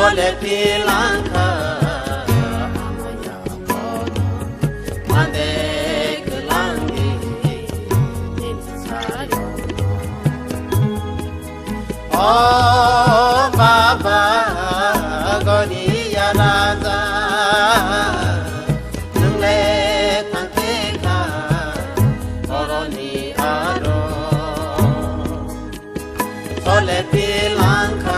Sole pilanka amaya kono mande kelangi insayo. Oh Baba Godiya Raja nungle tangkeka oroni aro Sole pilanka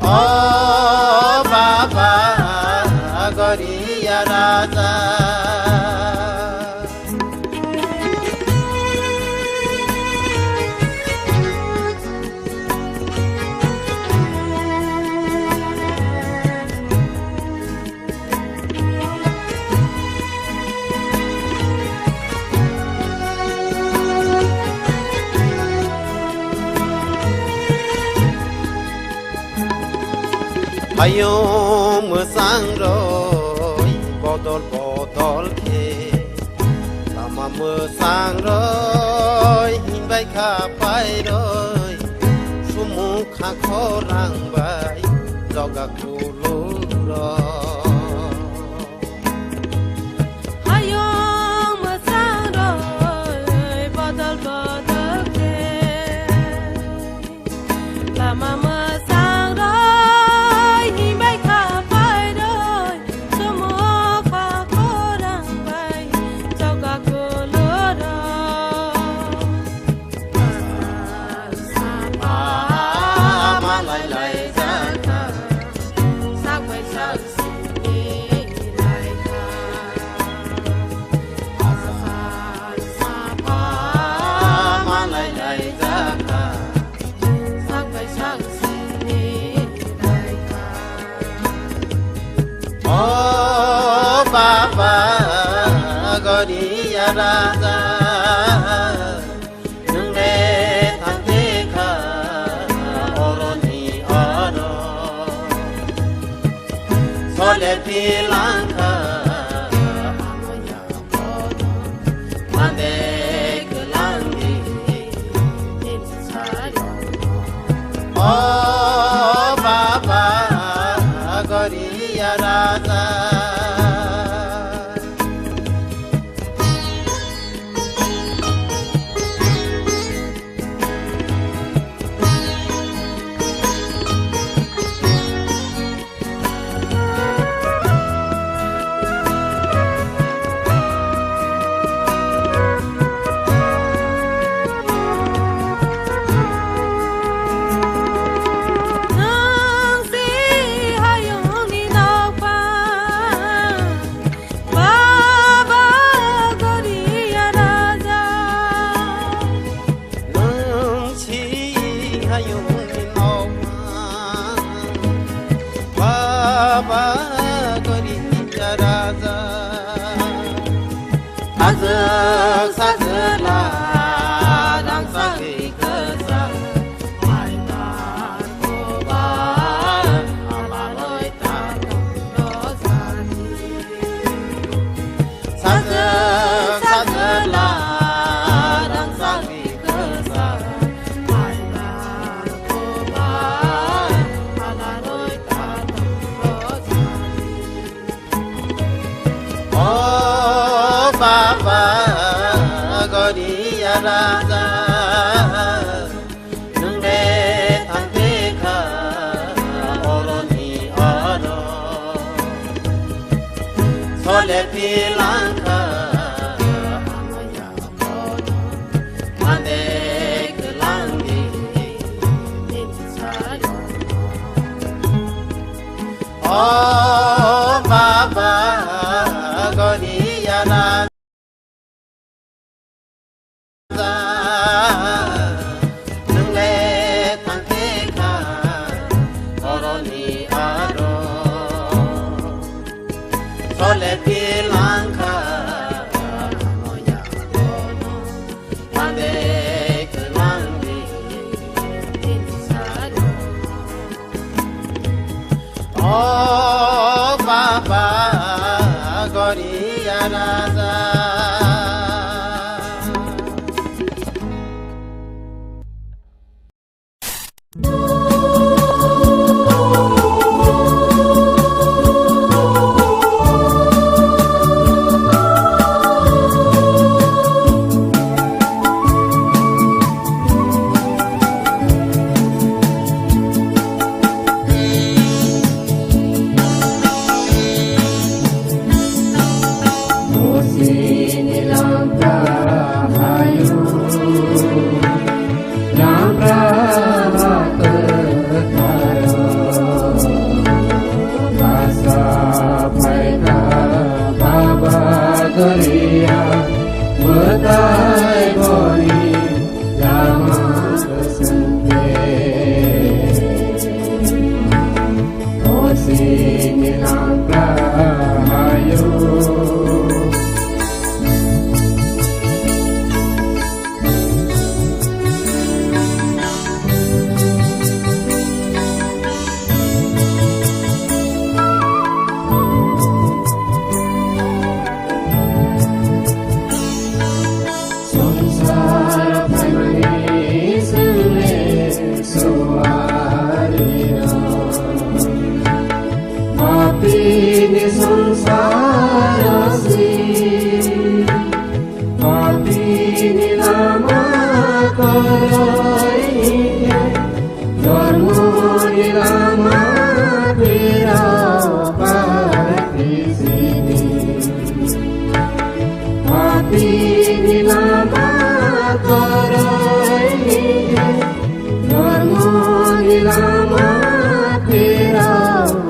Oh Baba Godiya Raja Ayom sang rồi botol ke Lama sang rồi bay kha pai rồi Sumukha khorang bai joga kulu rồi Oh Baba Godiya Raja nungle tangkeka oroni aro Sole pilanka amaya kono mande kelangi insayo. Oh Baba Godiya Raja Baba Godiya Raja Azak sajla dang sagi kesa Aitan koba amaloi takam dosani Sajak sajla dang sagi kesa Aitan koba amaloi takam Oh Baba Godiya Raja nungle tangkeka oroni aro Sole pilanka amaya kono mande kelangi insayo. Oh Baba Godiya Raja nungle tangkeka oroni aro Sole pilanka amaya kono mande kelangi insayo. Oh Baba Godiya Raja Maria Bertai boni Lama kesente Oh sini langkah ayo Ini samsara si Pati ini lama karai Dharma ini lama birapati sini Pati ini lama karai Dharma ini lama birapati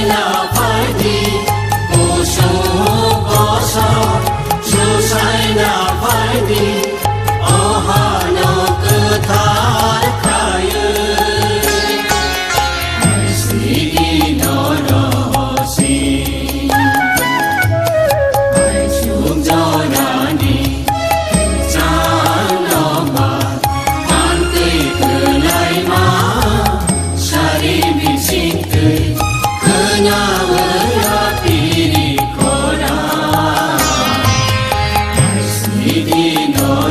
na phải đi cô số có sao số sai na phải đi ô hà nó cứ thả khai ai sĩ đi nó đó sĩ ai chúng cho na đi cha nó mà an tươi cứ lại mà sari bi sinh tươi cứ nhà ơi đi cô đã ai sĩ đi nó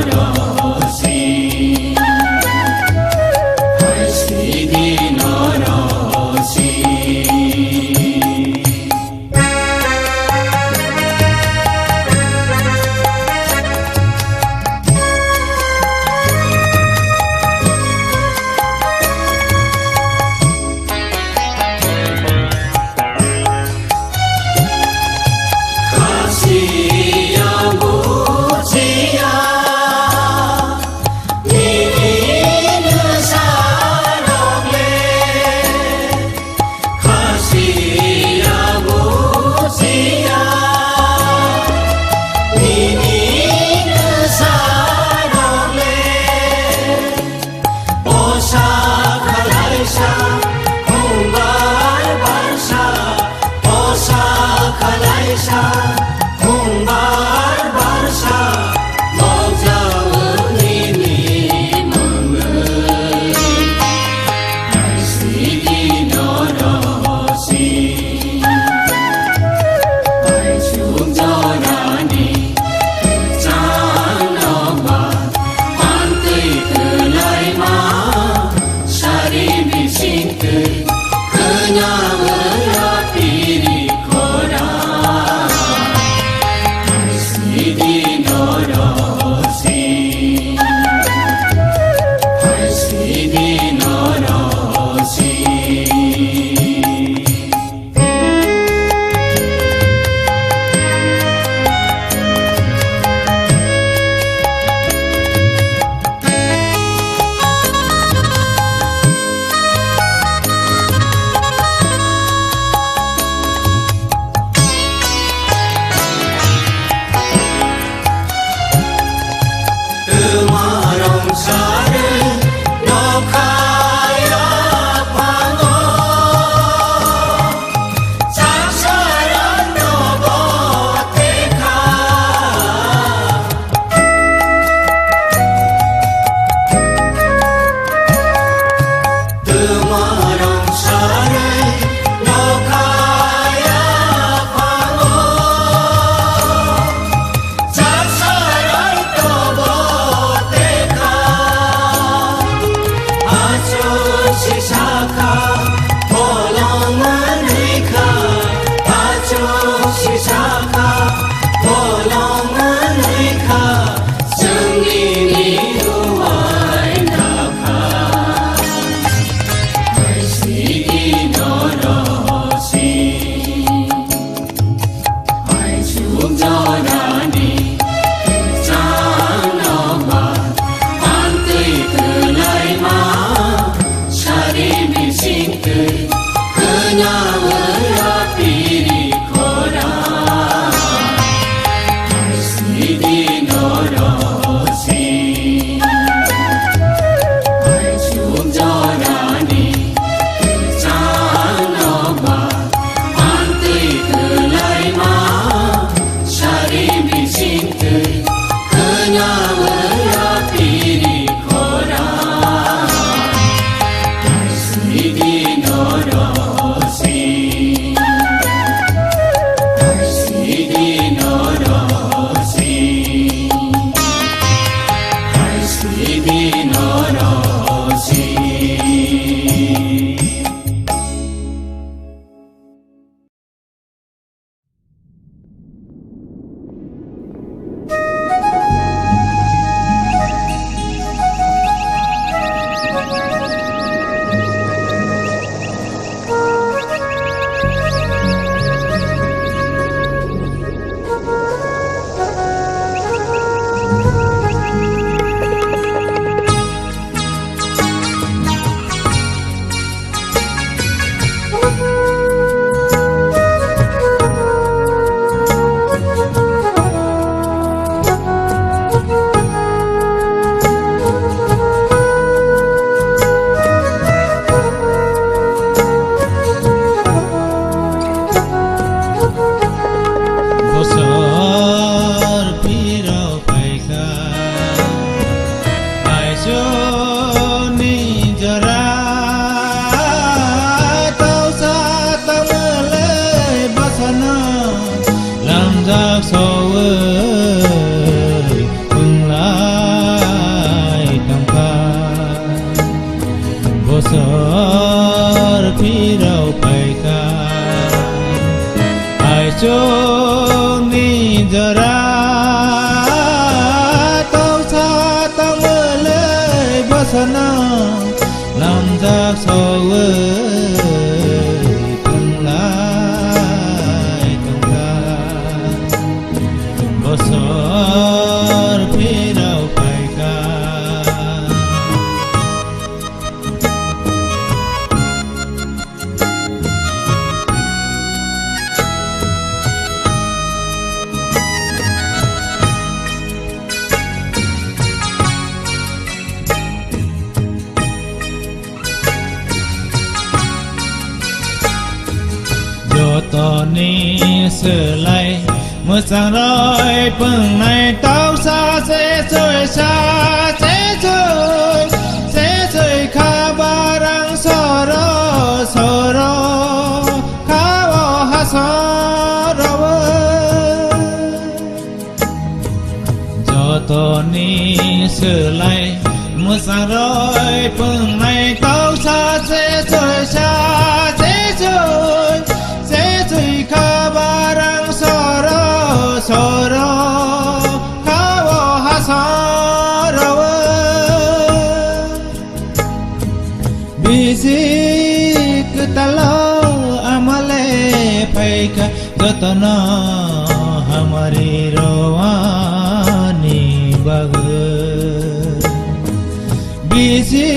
giác sâu ơi mừng lại tầm ca vô sở phi đâu phải ca ai cho ni giờ ra tao xa tao mơ lệ vô sở nào làm giác sâu ơi mừng lại tầm ca vô sở phi đâu phải ca tỏ ni sửa lại một sáng rồi bừng này tao xa sẽ rơi xa sẽ rơi khá ba răng sò rô khá bỏ hát sò rô cho tỏ ni sửa lại một sáng rồi bừng này tao xa sẽ rơi xa sẽ rơi khá ba răng sò rô khá bỏ hát sò rô vì gì cứ ta lâu amale phải cả gió ta nó hamari roani bagur vì gì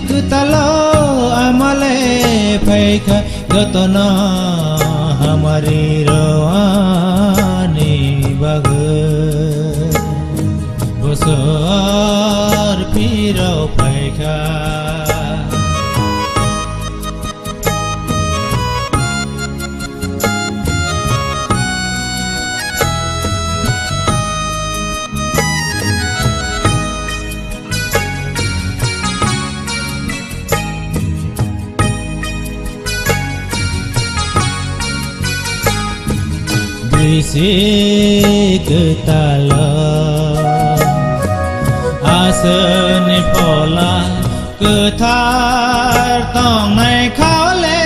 cứ ta lâu amale phải cả gió ta nó हमारी रवानी बगर बसर पिरो Paika Isi ketala asen pola ketar tong nai khao le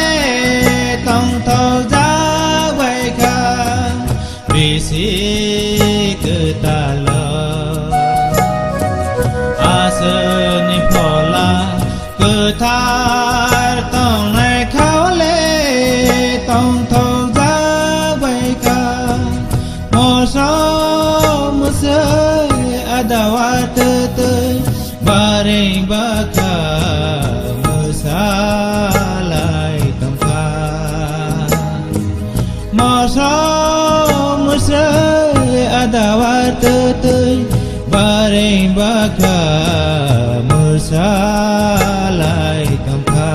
tong thâu giá quay kha isi ketala asen pola ketar tong nai khao le tong thâu giá quay kha Mosam se adawat te baring baka musalai tamka Mosam se adawat te baring baka musalai tamka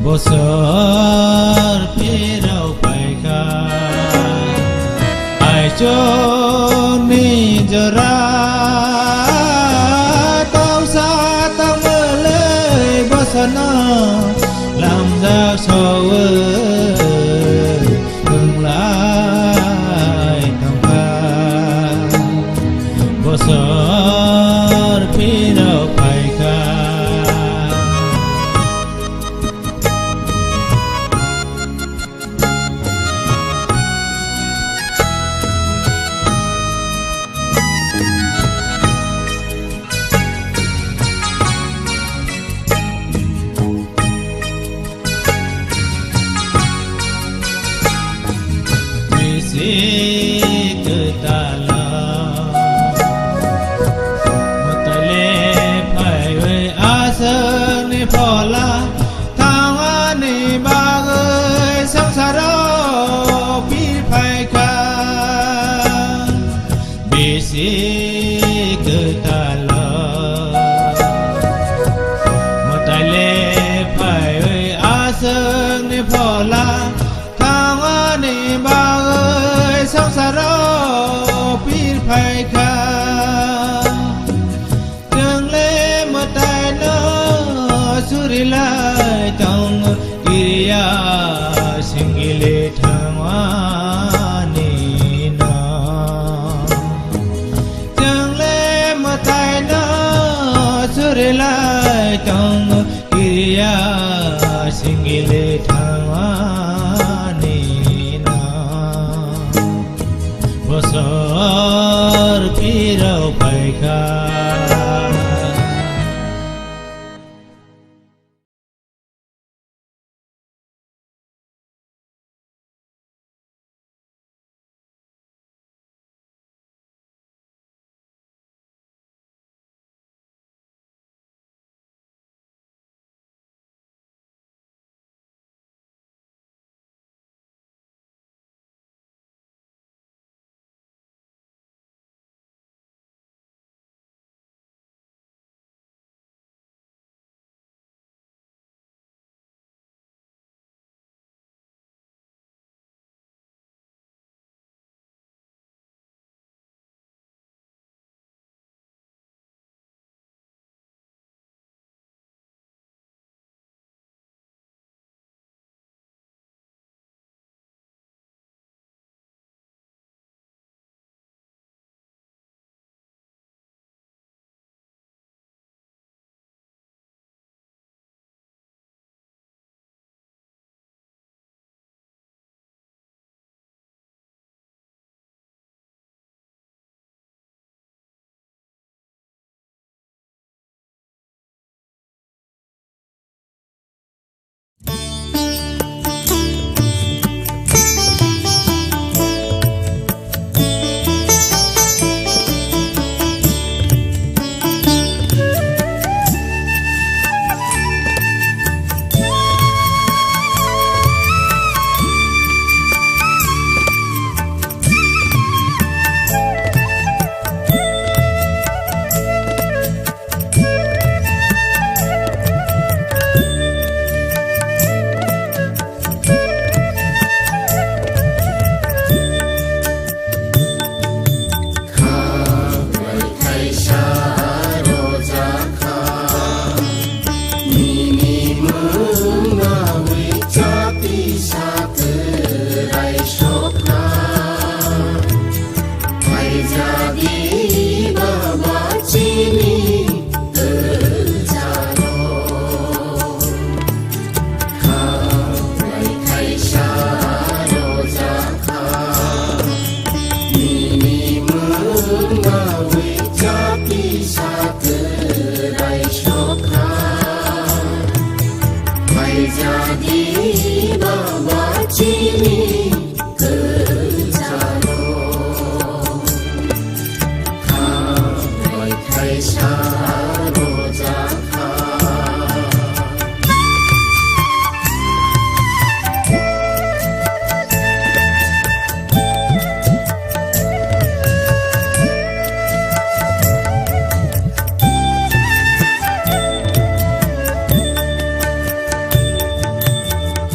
Bosor pirau paika cho ni jara tao xa tao mơ lệ bó sana làm ra sâu ơi mừng lại tao ca bó sơ phi đâu phải ca ketala mutale phai we asan phola thang ani bagai samsara pi phai ka bisi ketala mutale phai we asan phola thang ani bagai samsara pir phai kha trường lê mơ tai nó suri lai tông kiriya singile thang ขา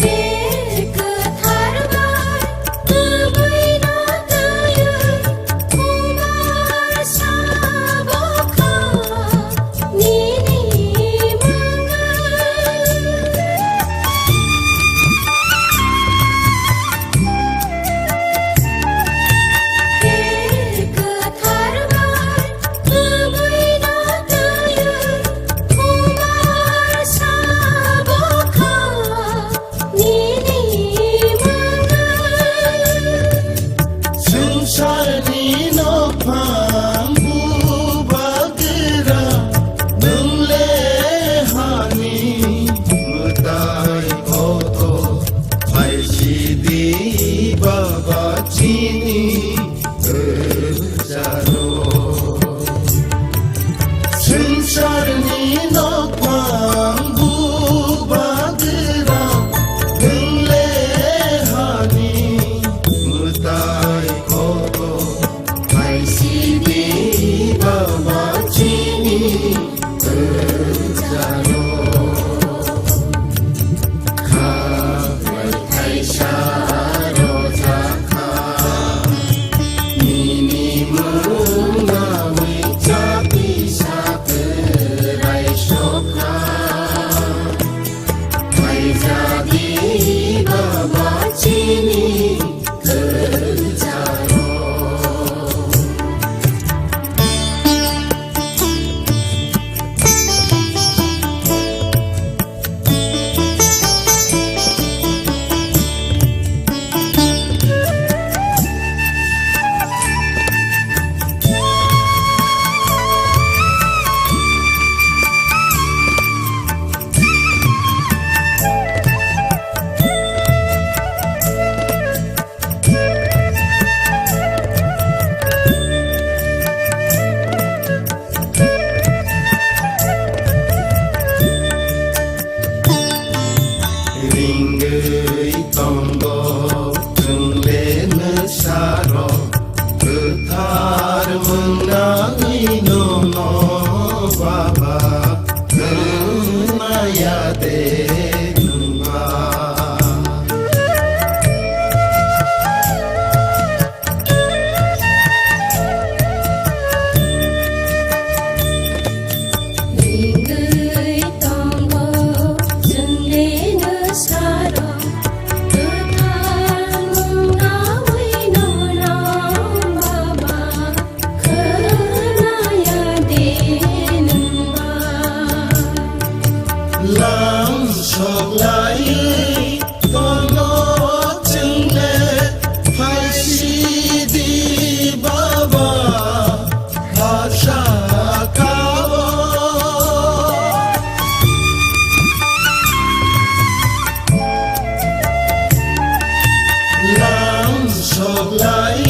एक थारवा Nam sọc lại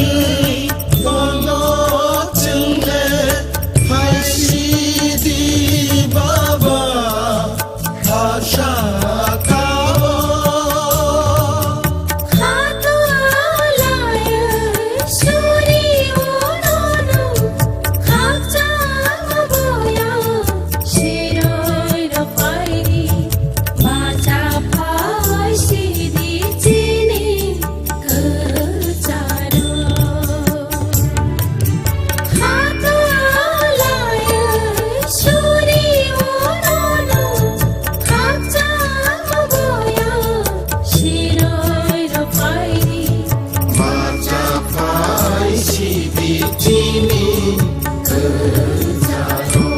con nó chừng lệ phải si đi baba Asha cao Khatu alaya suri onono khakcha maboya shiroi ra pairi macha phai sidi chini kacharo Khatu alaya suri onono khakcha maboya shiroi ra pairi Macha phai si đi chini kacharo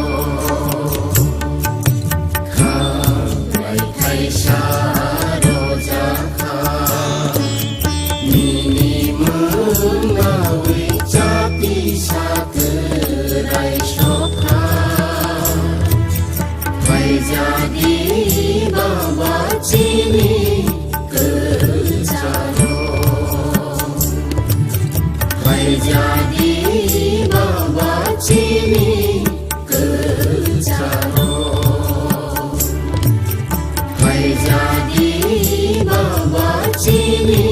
Khai khai sa ro ja kha Mini mương ngawi cha pi sa tư rai shokha Phải ra đi baba chini kacharo Phải ra đi baba chini kacharo Phải ra đi baba chini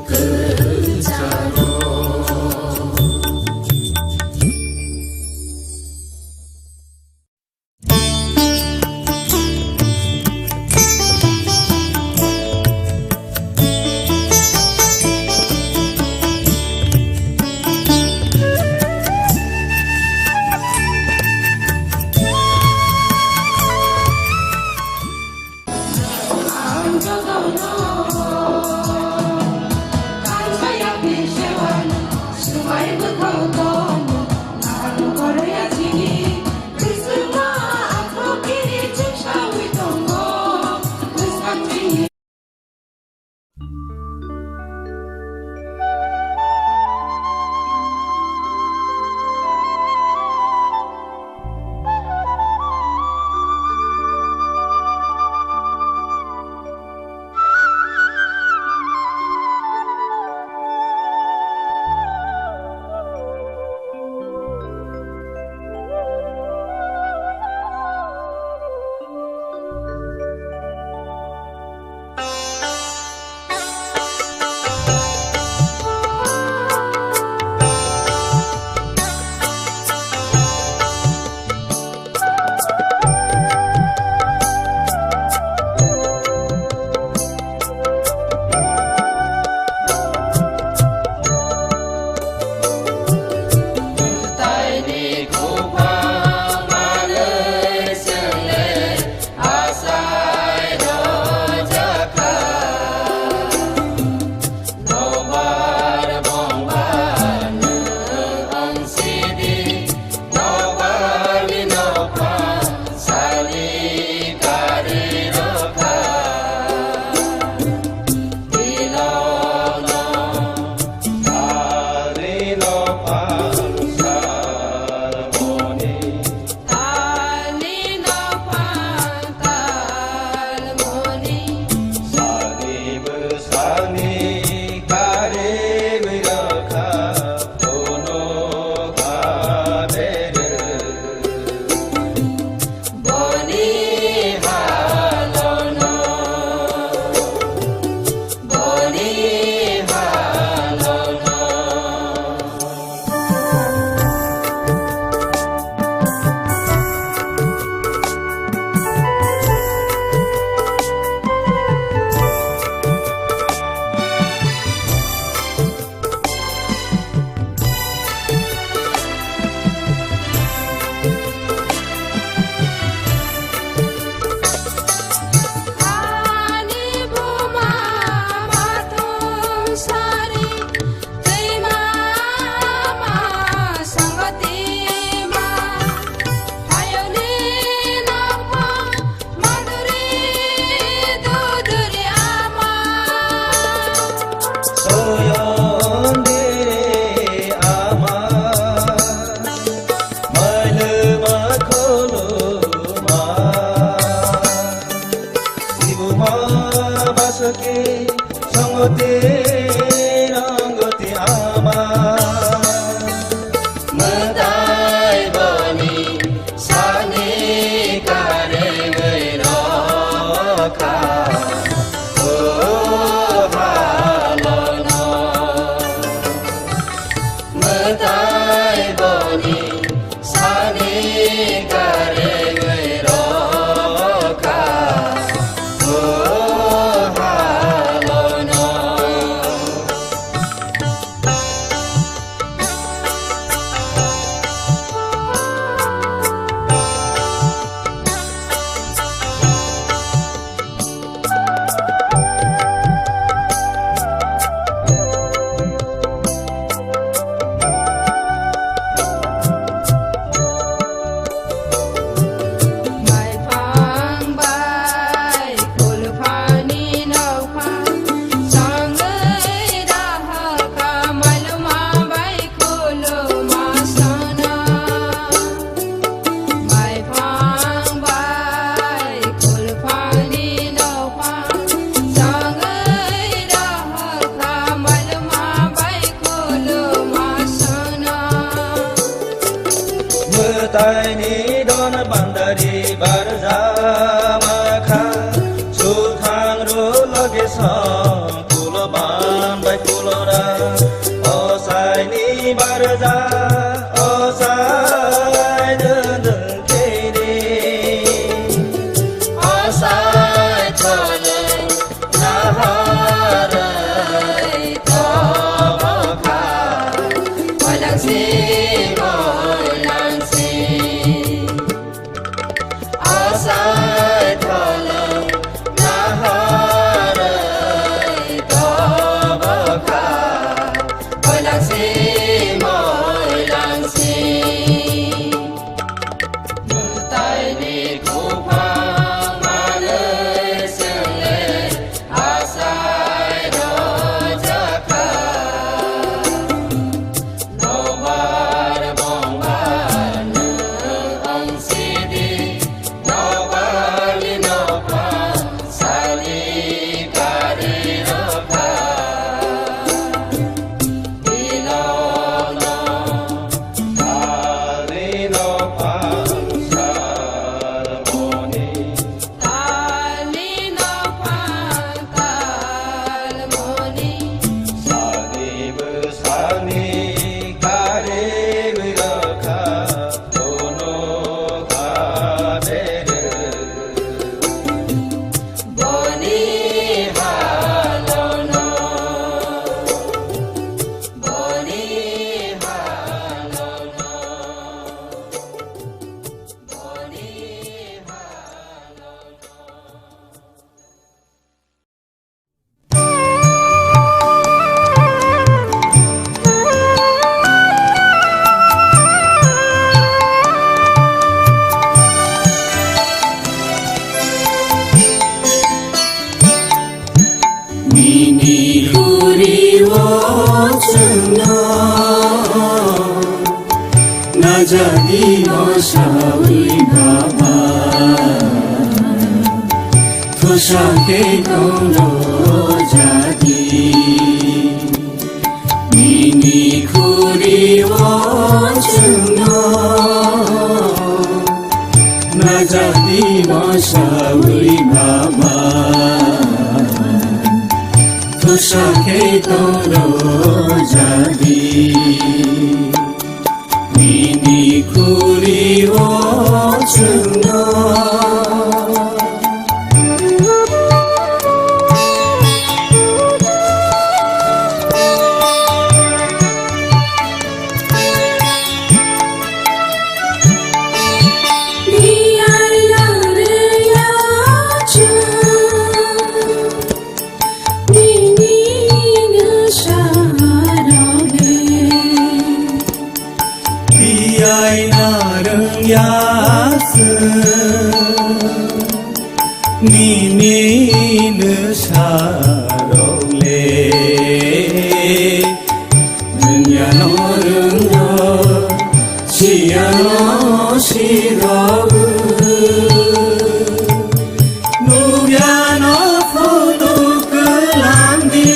kacharo सके संगते gon bandari barjamaka sukhang ro lage sang pulo ban bai pulora osai ni barja osai dun kere osai chole naharai tabaka walang si walang si osai thalang naharai tabaka walang si walang si mutai ni kupang malay sele asai rojaka nobar bongbar ang sidi nobali nopa sali kari ropa ilono kari nopa sarmoni talino pantal moni sadi besani kare wiraka tono kadere boni halono boni halono boni Nini kuri wo chunno na jadi no shawi baba thosha ke kono jadi Nini kuri wo chunno na jadi no shawi baba Thosake toro jadi Nini kuri wo chunno Biyai nareng yase Nini nesarole Nyano rengyo Siano sirawu Nubiano fudu kelandi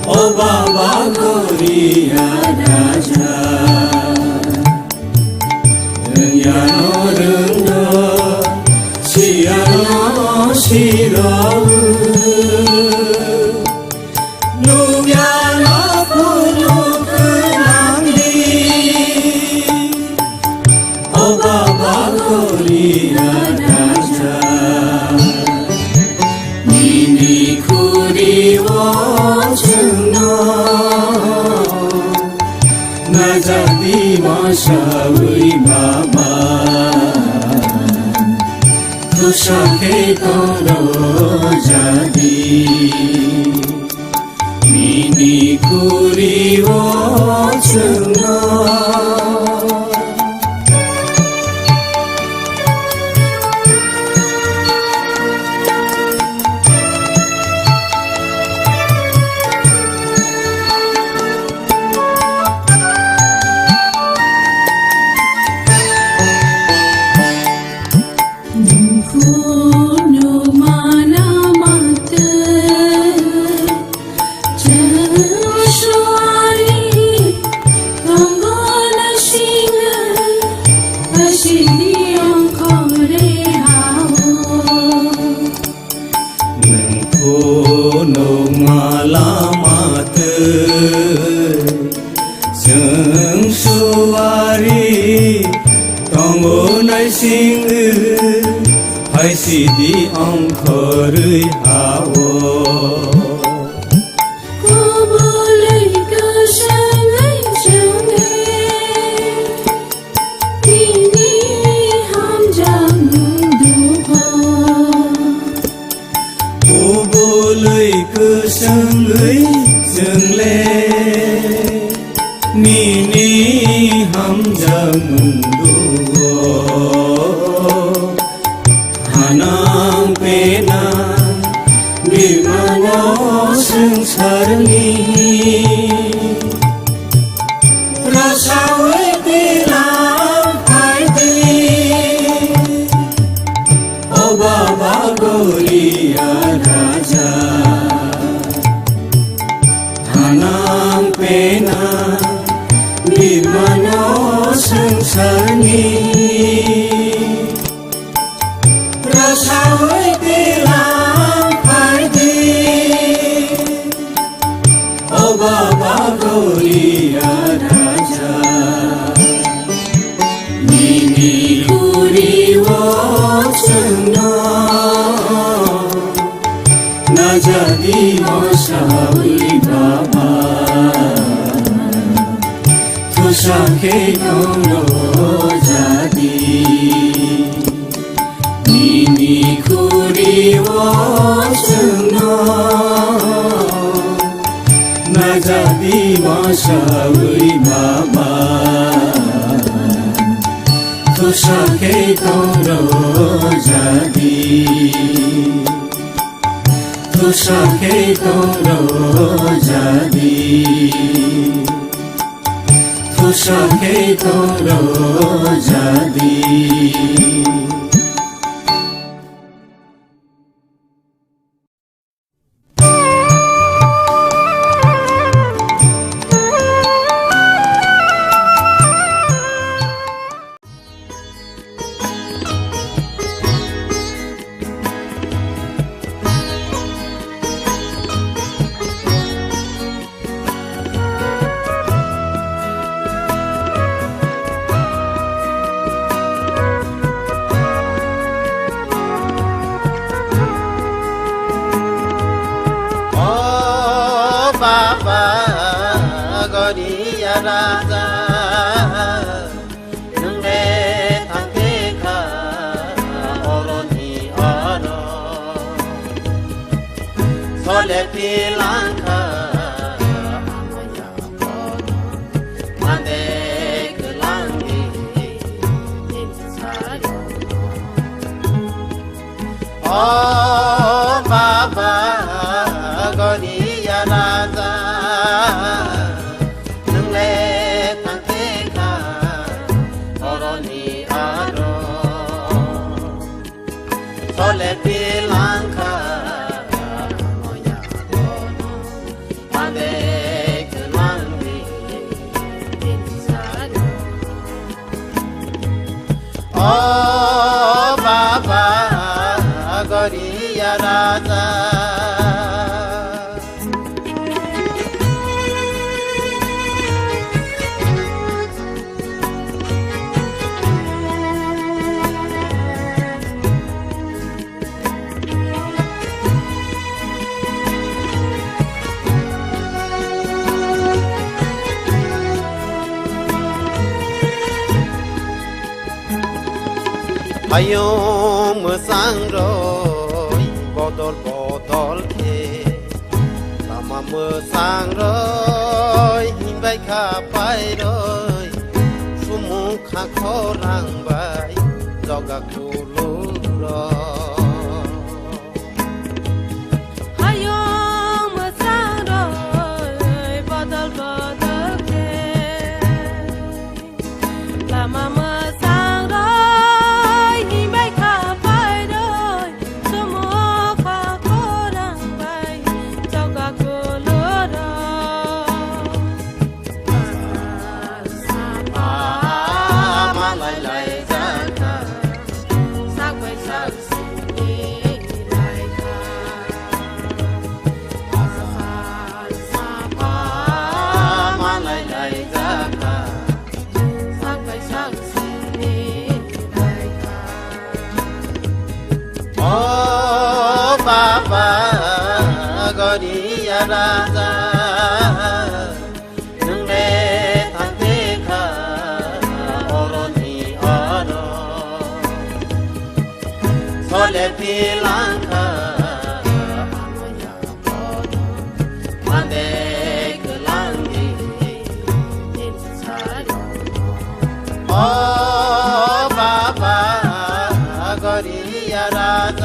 Oh Baba Korea Raja Nyano rengyo Siano sirawu Nubiano fudu kelandi Oh Baba Korea Raja Nini kuri wo chunno na jadi masyawi baba Thosake toro jadi Nini kuri wo chunno gunung alamate Seng suwari tonggo nai singu Hai sidi angkari hawo Cô bố lấy cơ sang ấy chẳng nghe Đi đi ham chẳng đủ hoa Cô bố lời cơ sang lưới dừng lê Ni ni ham chẳng đủ Hanang pena Bimano sengsarni Rasa wetilam haiti O Baba Goria Raja Hanang pena Bimano sengsarni Rasa wetilam haiti O Baba Goria Raja Nini kuri wo sengno Na jadi masawi Baba Tusake dono jadi Nini kuri wo sengno Na jadi masawi Baba Tusake dono jadi Tusake dono jadi Tusake dono jadi Baba Goria Raja Nungre Tangkeka Oroni Oro Sole Pilanka Amaya Kono Mande Kelangi Insayo Oh Baba Goria Raja Nungre Tangkeka Oroni Aro Sole Pilanka Moya Kono Mande Kelangi Insado Oh Baba Goria Raja Ayom sangroi botol ke lama sangroi himbai kapai roi sumukha khorang bai joga kuluro Ayom sangroi botol ke lama Lai lai jaka sak bai sak 거리야 라자 능내 탄테카 오로니 어로 설레 필랑카 아마야 모두 만데 그랑기 인사요 오 바바 거리야 라자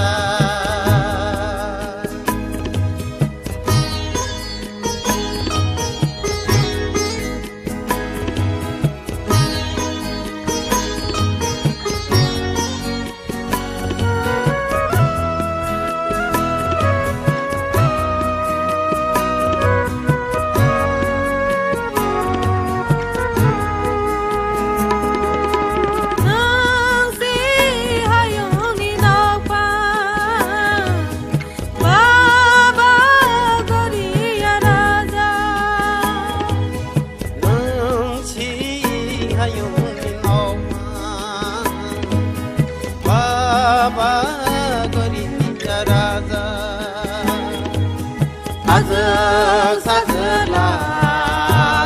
사적 사슬라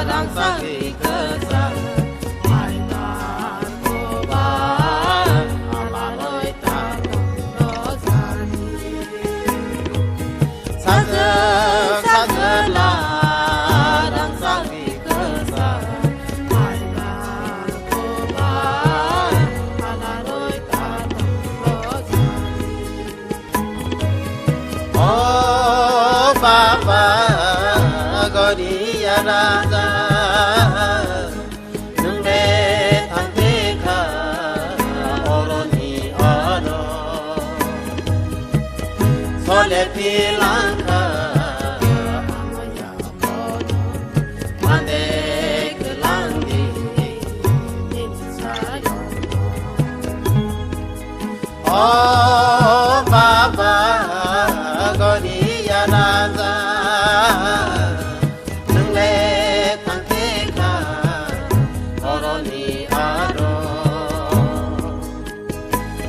랑사기 그사 아이다 고바 아마로이 타노사니 사적 사슬라 랑사기 그사 아이다 고바 아마로이 타노사니 바바 거리야 라자 능내 탄테카 오로니 어로 설레 필랑카 아마야 모두 만데 그랑기 인사요 오 바바 거리야 라자 능내 탄테카 오로니 아로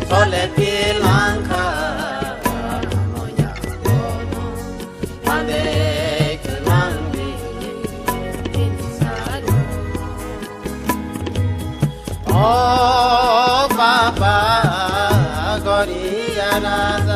설레 필랑카 모야 모노 만데 그랑비 인사요 오 바바 거리야 라자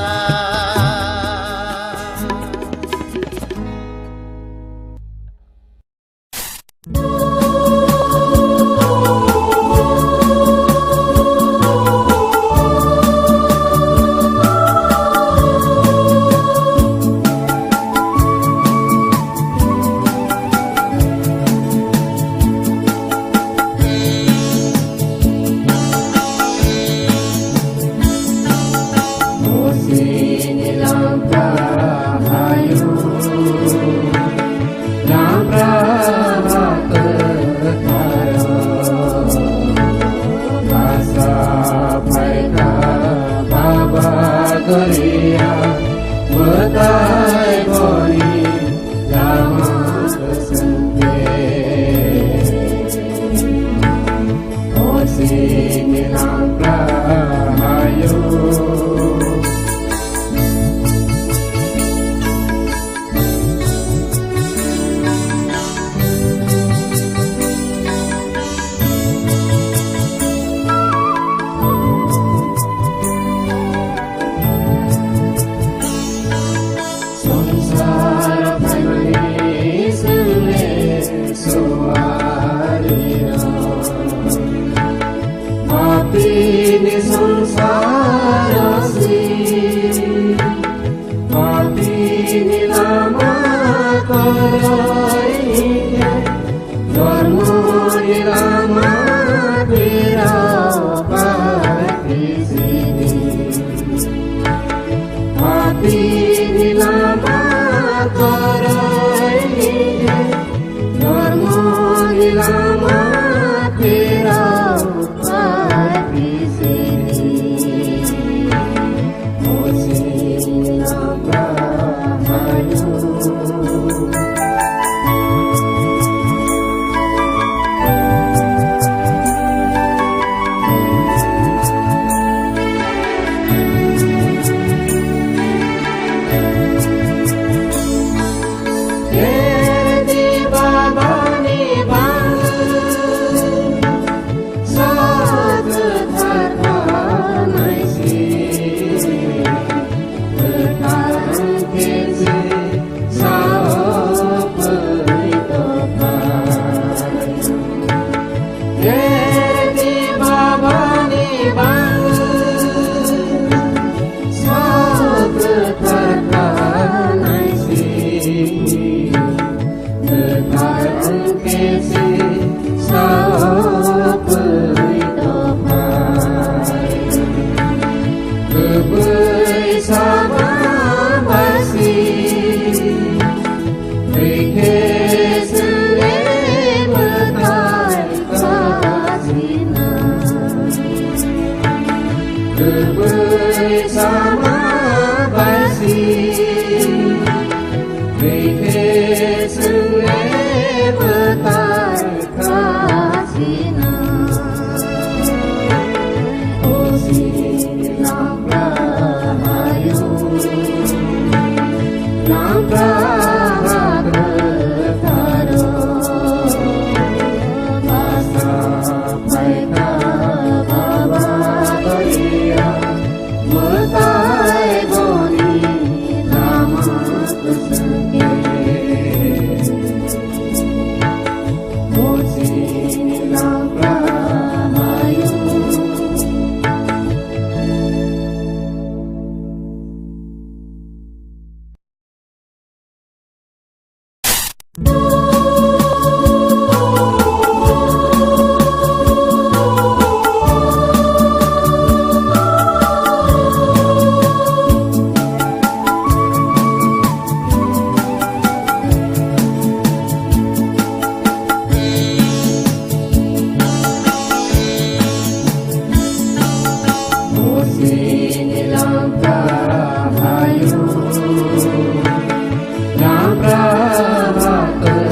Yang Prabhakar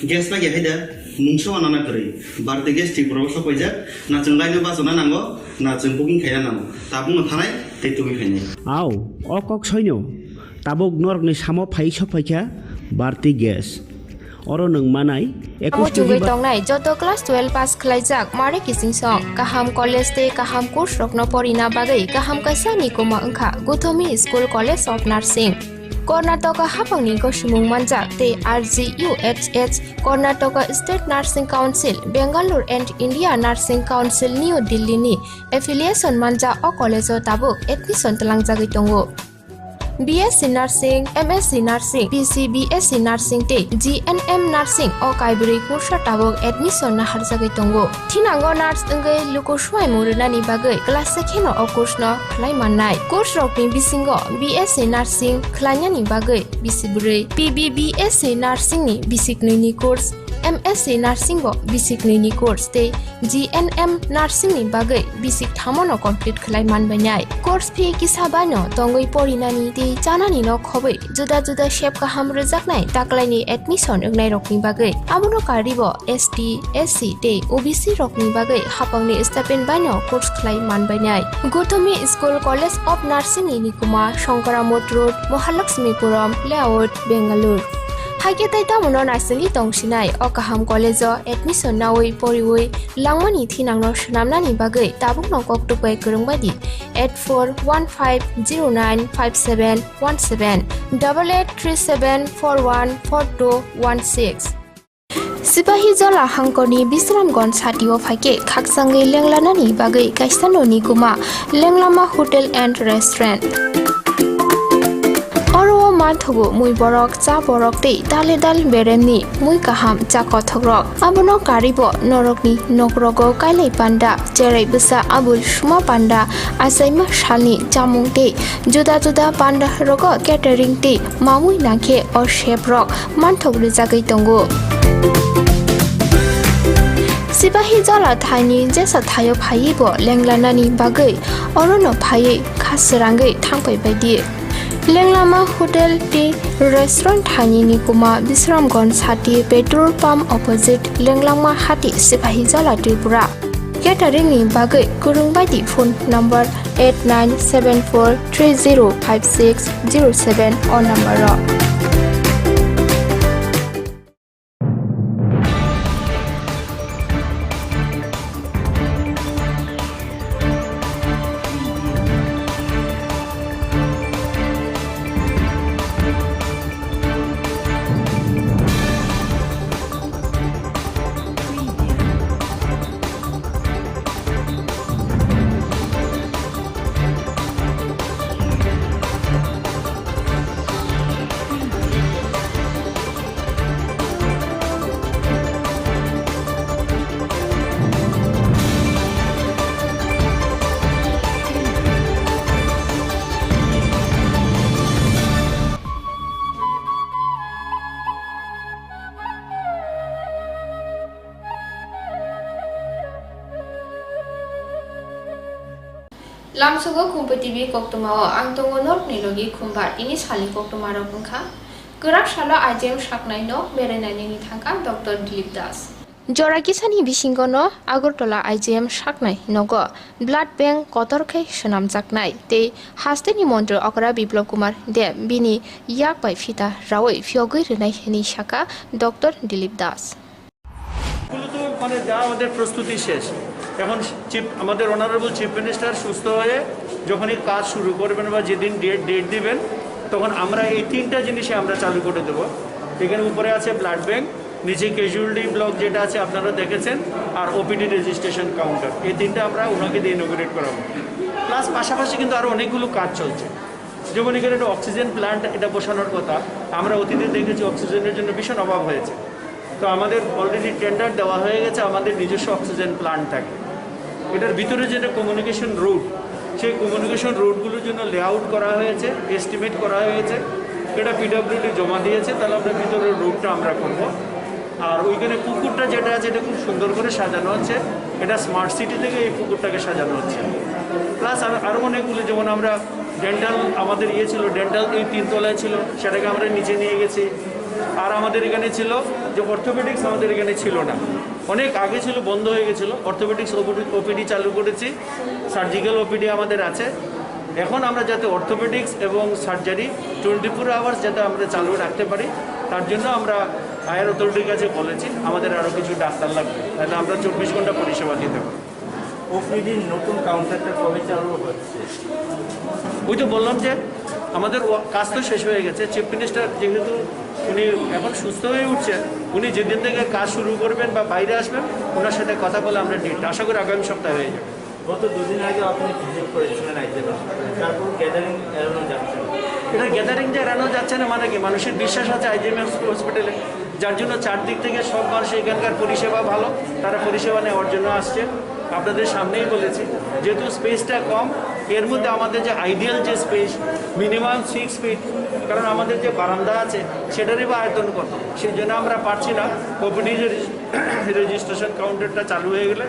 Gas lagi ada, mungsu anak kiri. Berarti gas di pulau sahaja, nak cengkai ni bahasa mana nanggo, nak cengkuking kaya nanggo. Tabung ngantai, tetu kaya. Aw, okok soinyo. Tabung norg ni samo pai sahaja, berarti gas. Orang neng manai, Kamu juga tong nai, jodoh kelas 12 pas kelajak, mari kising song. Kaham college te, kaham kurs rokno porina bagai, kaham kasani kuma engka, Guthomi School College of Nursing. Karnataka hapangni ko sumung manjak te RGUHH, Karnataka State Nursing Council, Bangalore and India Nursing Council New Delhi ni affiliation manja o college o tabuk admission telang jagi tongo. BSc Nursing, MSc Nursing, PCBSc Nursing te GNM Nursing o kaibri kursa tabuk admission na harjagai tongo. Thinango nurse engai luko swai muruna ni bagai class sekheno o kurs no khlai mannai. Kurs rokni bisingo BSc Nursing khlanya ni bagai bisibure, PBBSc Nursing ni bisik ni kurs MSc Nursing bo basic ni course te GNM Nursing ni bagai basic thamono complete khlai man banai course fee kisaba no tongoi porinani te chanani no khobai juda juda shape ka ham rejak nai taklai ni admission ngai rokni bagai abuno karibo ST SC te OBC rokni bagai hapangni stipend bano course khlai man banai Gothomi School College of Nursing ni Nikuma Shankaramot Road Mahalakshmipuram Layout Bangalore Hage tai tamono nursing tongsinai okaham college admission nawai poriwai langmani thinangno shnamnani bagai tabuk nokok tupai kurungbadi 8415095717 8837414216 Sipahi Jola Hangkoni Bisramgons Hatio Fake Kaksangi Lenglanani Bagai Kaisano Nikuma Lenglama Hotel and Restaurant Oro Manthogo Mui Borok Cha Borok Te Dale Dal Beremni Mui Kaham Cha Kothogrok Abono Karibo Norokni Nokrogo Kailai Panda Jerai Busa Abul Shuma Panda Asaima Shalni Jamung Te Juda Juda Panda Rogo Catering Te Mamui Nake or Shape Rock Manthog Rizagai Tongo Sipahi Jola Thani Jesa Thayo Phaibo Lenglanani Bagai Orono Phai Khasirangai Thangpai Baidi Lenglama Hotel Te Restaurant Thani Nikuma Bisramgons Hati Petrol Pump Opposite Lenglama Hati Sipahi Jola Tripura Catering ni Bagai Kurungbaidi phone number 8974305607 or number Lamsugo Kumpa TV Koktomao Angtongo North Nilogi Kumba ini Sali Koktomaro Punkha Gerak Shala Ajem Shaknai no Berenani Thanka Dr. Dilip Das Jorakisani Bishingono Agortola IGM Shaknai Nogo Blood Bank Kotorke Shanam Jaknai Te Hasteni Montro Okra Biplop Kumar De Bini Yak by Fita Rawi Fiogi Renai Heni Shaka Dr. Dilip Das মানে যা আমাদের প্রস্তুতি শেষ এখন chief আমাদের honourable chief minister সুস্থ হয়ে যখনই কাজ শুরু করবেন বা যেদিন ডেট দিবেন তখন আমরা এই তিনটা জিনিসে আমরা চালু করে দেব এখানে উপরে আছে ব্লাড ব্যাংক নিচে ক্যাজুয়ালিটি ব্লক যেটা আছে আপনারা দেখেছেন আর ওপিডি রেজিস্ট্রেশন কাউন্টার এই তিনটা আমরা ওনাকে দিয়ে ইনোগ্রেট করাবো প্লাস পাশাপাশি কিন্তু আরও অনেকগুলো কাজ চলছে যেমন এখানে একটা অক্সিজেন প্ল্যান্ট এটা বসানোর কথা আমরা অতীতে দেখেছি অক্সিজেনের জন্য ভীষণ অভাব হয়েছে তো আমাদের অলরেডি টেন্ডার দেওয়া হয়ে গেছে আমাদের নিজস্ব অক্সিজেন প্ল্যান্ট থাকে এটার ভিতরে যেটা কমিউনিকেশন রুট সেই কমিউনিকেশন রুটগুলোর জন্য লেআউট করা হয়েছে এস্টিমেট করা হয়েছে এটা পিডব্লিউডি জমা দিয়েছে তাহলে আমরা ভিতরের রুটটা আমরা করব আর ওইখানে পুকুরটা যেটা আছে এটা খুব সুন্দর করে সাজানো হচ্ছে এটা স্মার্ট সিটি থেকে এই পুকুরটাকে সাজানো হচ্ছে প্লাস আরও অনেকগুলো যেমন আমরা ডেন্টাল আমাদের ছিল ডেন্টাল এই 3 তলায় ছিল সেটাকে আমরা নিচে নিয়ে গেছি আর আমাদের এখানে ছিল যে অর্থোপেডিক্স আমাদের এখানে ছিল না অনেক আগে ছিল বন্ধ হয়ে গেছিলো অর্থোপেডিক্স ওপিডি চালু করেছি সার্জিক্যাল ওপিডি আমাদের আছে এখন আমরা যাতে অর্থোপেডিক্স এবং সার্জারি 24 আওয়ার্স যাতে আমরা চালু রাখতে পারি তার জন্য আমরা হায়ার অথরিটির কাছে বলেছি আমাদের আরও কিছু ডাক্তার লাগবে তাহলে আমরা 24 ঘন্টা পরিষেবা দিতে পারি ওপিডির নতুন কাউন্টারটা কবে চালু হচ্ছে ওই তো বললাম যে আমাদের কাজ তো শেষ হয়ে গেছে চিফ মিনিস্টার যেহেতু উনি এখন সুস্থ হয়ে উঠছেন উনি যেদিন থেকে কাজ শুরু করবেন বা বাইরে আসবেন ওনার সাথে কথা বলে আমরা ডেট আশা করি আগামী সপ্তাহে হয়ে যাবে গত 2 দিন আগে আপনি ভিজিট করেছিলেন তারপর গ্যাদারিং এড়ানো যাচ্ছে এটা গ্যাদারিং যে এড়ানো যাচ্ছে না মানে কি মানুষের বিশ্বাস আছে আইজিএমএস হসপিটালে যার জন্য চারদিক থেকে সব মানুষ এখানকার পরিষেবা ভালো তারা পরিষেবা নেওয়ার জন্য আসছে আপনাদের সামনেই বলেছি, যেহেতু স্পেসটা কম, এর মধ্যে আমাদের যে আইডিয়াল যে স্পেস মিনিমাম 6 ফিট, কারণ আমাদের যে বারান্দা আছে সেটারই বা আয়তন কত, সেই জন্য আমরা পারছি না। ওপিডি রেজিস্ট্রেশন কাউন্টারটা চালু হয়ে গেলে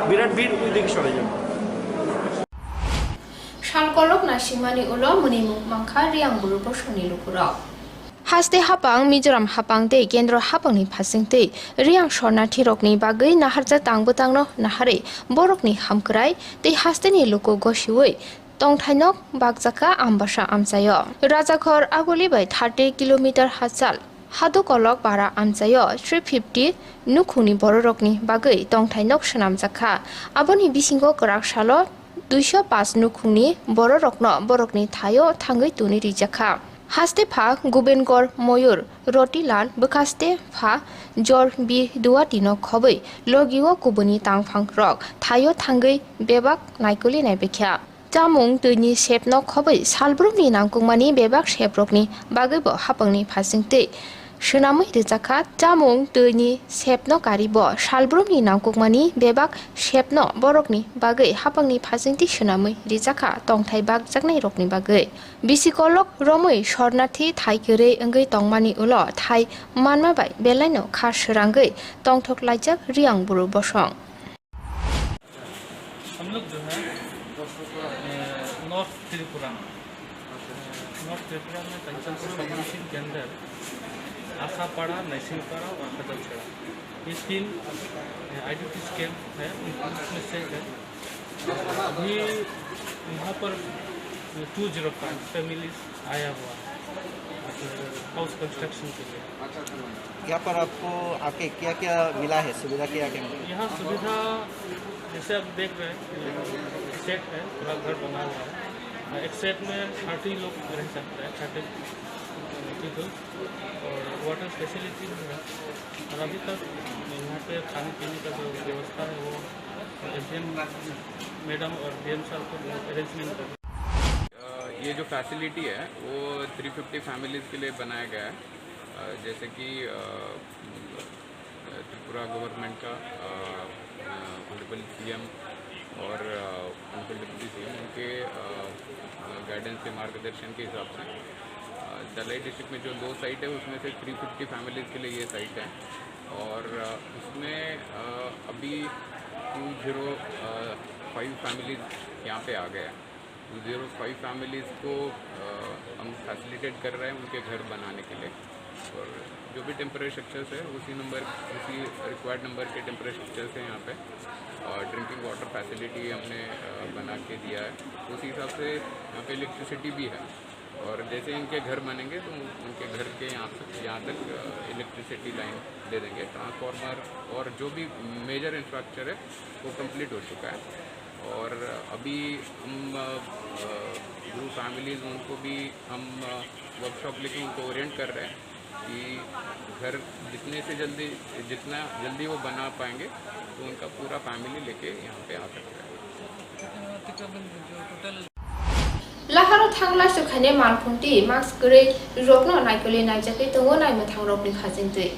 বিরাট ভিড় ওই দিকে সরে যাবে। শালকলক নাসিমানি উলো মনিমুখ মাংখা রিয়াং বুরু বসনি লুকুরাও হাস্তে হাপাং মিজোরাম হাপাং দে কেন্দ্র হাপাংনি ফাসিংতে রিয়াং শরণার্থী রকনি বাগৈ নাহারজা তাংবো তাংनो নাহারে বরকনি হামকরাই তে হাস্তেनि লুকু গসিওই tongthainok bakjaka ambasa amchayo rajakhor agoli bai 30 kilometer hachal hadukolok bara amchayo 350 nukhuni bororokni bagai tongthainok shanamjakha aboni bisingo korak salo 205 nukhuni bororokno borokni thayo thangai tuni rijakha haste pha gubengor moyur rotilal bakaste pha jor bi duati no khobai logiwo kubuni tangphang rok thayo thangai bebak naikoli naibekha jamung tuni sepno khobai salbrumni nangkungmani bebak seprokni bagaibo hapangni phasingte shenamai rejakha jamung tuni sepno karibo salbrumni nangkungmani bebak sepno borokni bagai hapangni phasingti shenamai rejakha tongthai bak jaknai rokni bagai bisikolok romoi shornathi thaikere engai tongmani ulo thai manma bai belaino khasrangai tongthok laijak riang buru bosong हम लोग जो है north Tripura में Kanchanpur community के अंदर आशापाड़ा, नैसिंगपाड़ा और कदमछड़ा ये 3 IDP camp है, उसमें से है। अभी यहाँ पर 205 फैमिलीज आया हुआ है हाउस कंस्ट्रक्शन के लिए। यहाँ पर आपको आके क्या क्या मिला है, सुविधा क्या क्या मिला? यहाँ सुविधा जैसे आप देख रहे हैं सेट है, पूरा घर बना हुआ है। एक सेट में 30 लोग रह सकते हैं, 30 पीपल, और वाटर फैसिलिटी भी है। और अभी तक यहाँ पे खाने पीने का जो व्यवस्था है वो एसडीएम मैडम और डीएम साहब को अरेंजमेंट कर। ये जो फैसिलिटी है वो 350 फैमिलीज़ के लिए बनाया गया है। जैसे कि त्रिपुरा गवर्नमेंट का ऑनरेबल सीएम और ऑनरेबल डिप्टी सीएम उनके गाइडेंस से, मार्गदर्शन के हिसाब से तलाई डिस्ट्रिक्ट में जो 2 साइट है उसमें से 350 फैमिलीज़ के लिए ये साइट है। और उसमें अभी 205 फैमिलीज़ यहाँ पे आ गए हैं। 205 फैमिलीज़ को हम फैसिलिटेट कर रहे हैं उनके घर बनाने के लिए। और जो भी टेम्परेरी स्ट्रक्चर्स है उसी रिक्वायर्ड नंबर के टेम्परेरी स्ट्रक्चर्स हैं यहाँ पे। ड्रिंकिंग वाटर फैसिलिटी हमने बना के दिया है, उसी हिसाब से यहाँ पे इलेक्ट्रिसिटी भी है। और जैसे इनके घर बनेंगे तो उनके घर के यहाँ तक इलेक्ट्रिसिटी लाइन दे देंगे। ट्रांसफार्मर और जो भी मेजर इंफ्रास्ट्रक्चर है वो कंप्लीट हो चुका है। और अभी हम जो फैमिलीज़ उनको भी हम वर्कशॉप लेके उनको ओरिएंट कर रहे हैं कि घर जितना जल्दी वो बना पाएंगे तो उनका पूरा फैमिली लेके यहाँ पे आ सकता है। लाहारो थांगला सुखाने मालफुंती मार्क्स गरे रोकनो नाइकले नाइजाके तंगो नाइमो थांग्रबनि फाजिंतै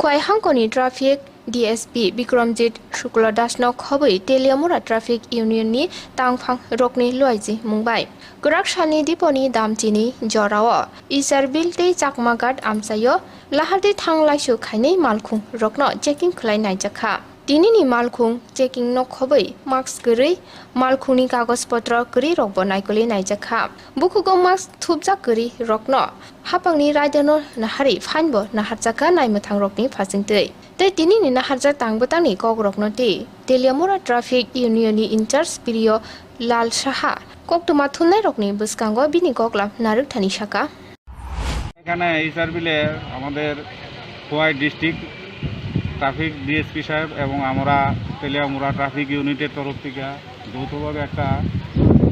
क्वाइ हांकोनि ट्राफिक डीएसपी विक्रमजीत शुक्ल दासनो खबै तेलियामुरा ट्राफिक यूनियननि तांगफां रोकनि लयजि मुंबाइ गराक सानि दिपनि दामचिनि जराव इसारबिल तै चाकमागाट आमसायो लाहारदि थांलाइसु खाइनै मालखुं रोकनो चेकिं खलाय नाइजाखा दिनैनि मालखुं चेकिं न खबै मार्क्स गरै मालखुंनि कागजपत्र गरै रकबो नाइकले नाइजाखा बुखुगो मार्क्स थुबजा गरै रकनो हापांनि रायदानो नाहारि फाइनबो नाहारजाखा नाइमोथां रकनि फाजिंतै तै दिनैनि नाहारजा तांबोतांनि गगरकनो ति तेलियामुरा ट्राफिक यूनियननि इनचार्ज पिरियो लाल साहा कक्तमा थुननाय रकनि बसकांगो बिनि गगला नारुकथानि शाखा এখানে ইসারবিলে আমাদের খোয়াই ডিস্ট্রিক্ট ট্রাফিক ডিএসপি সাহেব এবং আমরা তেলিয়ামুড়া ট্রাফিক ইউনিটের তরফ থেকে যৌথভাবে একটা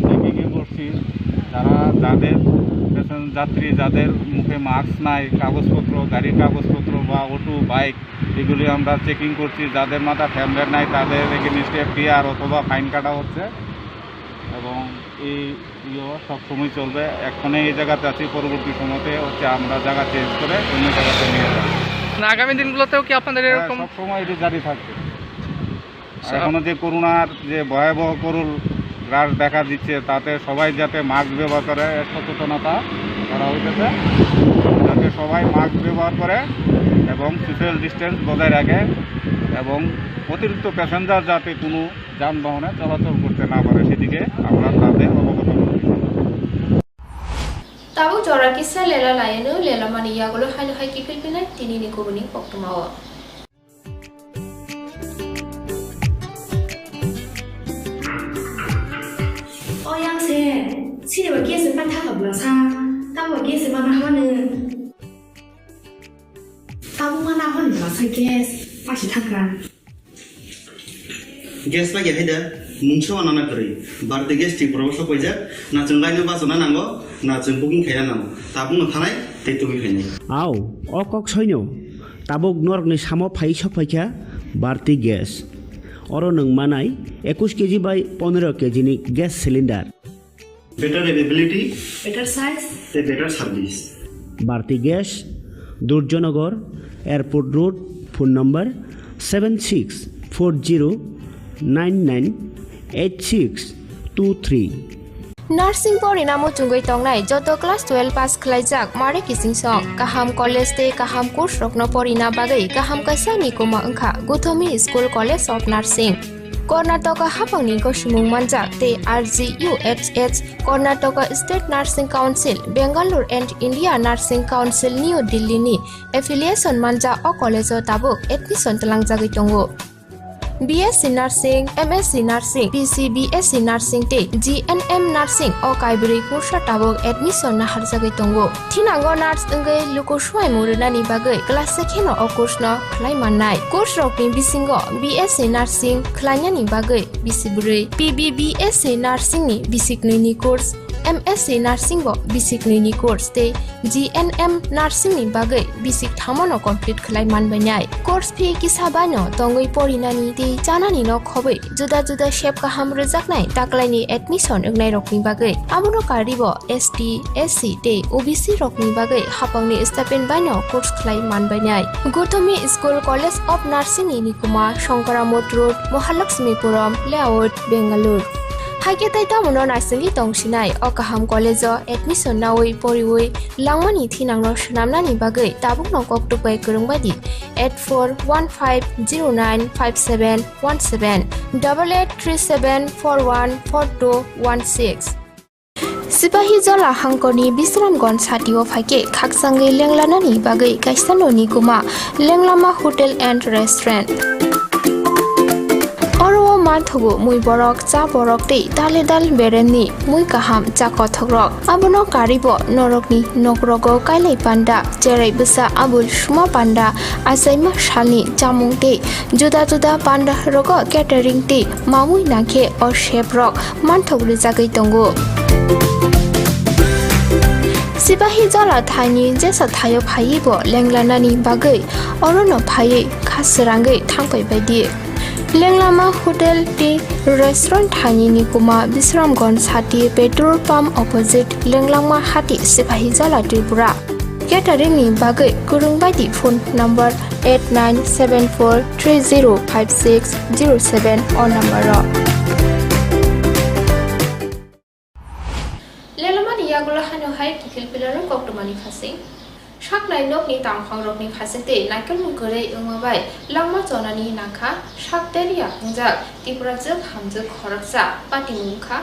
চেকিংয়ে করছি। যাদের যাত্রী যাদের মুখে মাস্ক নাই, কাগজপত্র, গাড়ির কাগজপত্র বা অটো বাইক এগুলি আমরা চেকিং করছি। যাদের মাথা হেলমেট নাই তাদের এগেইনস্টে এফআইআর অথবা ফাইন কাটা হচ্ছে এবং এই সবসময় চলবে। এখনে এই জায়গাতে আছি, পরবর্তী সময়তে আমরা জায়গা চেঞ্জ করে অন্য জায়গাতে নিয়ে যাবো। আগামী দিনগুলোতেও কি আপনাদের এরকম সবসময় এটি জারি থাকবে। এখনো যে করোনার যে ভয়াবহ করুণ গ্রাস দেখা দিচ্ছে তাতে সবাই যাতে মাস্ক ব্যবহার করে সচেতনতা করা হইতেছে, যাতে সবাই মাস্ক ব্যবহার করে এবং সোশ্যাল ডিস্টেন্স বজায় রাখে এবং অতিরিক্ত প্যাসেঞ্জার যাতে কোনো যানবাহনে চলাচল করতে না পারে সেদিকে আমরা তাদের অবগত করছি। তাবো জরা কিসা লেলা লায়েনো লেলা মানি ইয়াগুলো হাইনো হাই কি ফিলপিনাই তিনি নি কুবনি পক্তমাও Yang se, si de bagi se pan ta ka bla sa, ta bagi se mana ha ne. Ta bu mana ha ne la sa gas, pa si ta kan. Gas লাগে হাইদা মুংসো আনানা করে বারতে gas ঠিক প্রবেশ কইজা না जों Lino বাসনা নাঙ্গো না जों booking খাইয়া নাও তা বুনো থানায় তে তুমি খাইনি আও অকক সৈন্য তাবক নরকনি সামো ফাই সফাইখা বারতি গ্যাস অর নং মানাই 21 কেজি বাই 15 কেজি নি gas cylinder better availability Better size. তে better service Bharti gas Durjoynagar airport road phone number 7640998623 nursing পরিণামো চুঙ্গৈ তংনাই যত ক্লাস 12 পাস খলাইজাক মারে কিসিং সং কাহাম কলেজ তে কাহাম কোর্স রকনো পরিনা বাগৈ কাহাম কাইसा নিকুमा अंखा गुथमी school college of nursing Karnataka हाफांनि गसिमुं मानजाक ते RGUHH Karnataka state nursing council Bengaluru and India nursing council New Delhi नि एफिलिएशन मानजा अ कलेज ताबुक एडमिशन तलांगजागै दंगो BSc Nursing, MSc Nursing, PCBSc Nursing te GNM Nursing o kaibri kursa tabok admission na harjagai tongo. Thinango nurse engai luko swai murunani bagai class second o course no khlai mannai. Course rokni bisingo BSc Nursing khlainani bagai bisiburi. PBBSc Nursing ni bisikni ni course MSc Nursing bo bisikni ni course te GNM Nursing ni bagai bisik thamono complete khlai manbainai. Course fee kisabano tongoi porinani te janani no khobai juda juda shape ka hamre jaknai taklaini admission engnai rokni bagai amono karibo ST SC te OBC rokni bagai hapangni stipend baino course khlai manbainai. Gothami School College of Nursing ni nikuma Shankaramot Road Mahalakshmipuram Layout Bengaluru Haike taita mono narsing tongsinai o kaham college admission nawi poriwi langmani thinangno shnamnani bagai tabuk no koktupai kurungbadi 8415095717 8837414216 Sipahi Jola Hangkoni Bisramgons Hatio Fake Kaksangi Lenglanani Bagai Kaisano Nikuma Lenglama Hotel and Restaurant Oro Manthogo Mui Borok Cha Borok Te Dale Dal Bereni Mui Kaham Cha Kothogrok Abono Karibo Norokni Nokrogo Kailai Panda Jerai Busa Abul Shuma Panda Asaima Shalni Jamung Te Juda Juda Panda Rogo Catering Te Mamui Nake or Shape Rock Manthogo Jagai Tongo Sipahi Jola Thani Jesa Thayo Phaibo Lenglanani Bagai Orono Phai Khasrangai Thangpai Baidi Lenglama Hotel Tea Restaurant Thani Nikuma Bisramgons Hati Petrol Pump Opposite Lenglama Hati Sipahi Jola Tripura Catering ni Bagai Kurungbaidi phone number 8974305607 or number Lelamani Yagola Hano Hai Kikil Pilaran Koktomani Fasing Shaknai Nokni Tangfang Rokni Fasete Nakal Mukure Umabai Langma Zonani Naka Shakteria Unjak Tipurazak Hamzak Horaksa Patimungka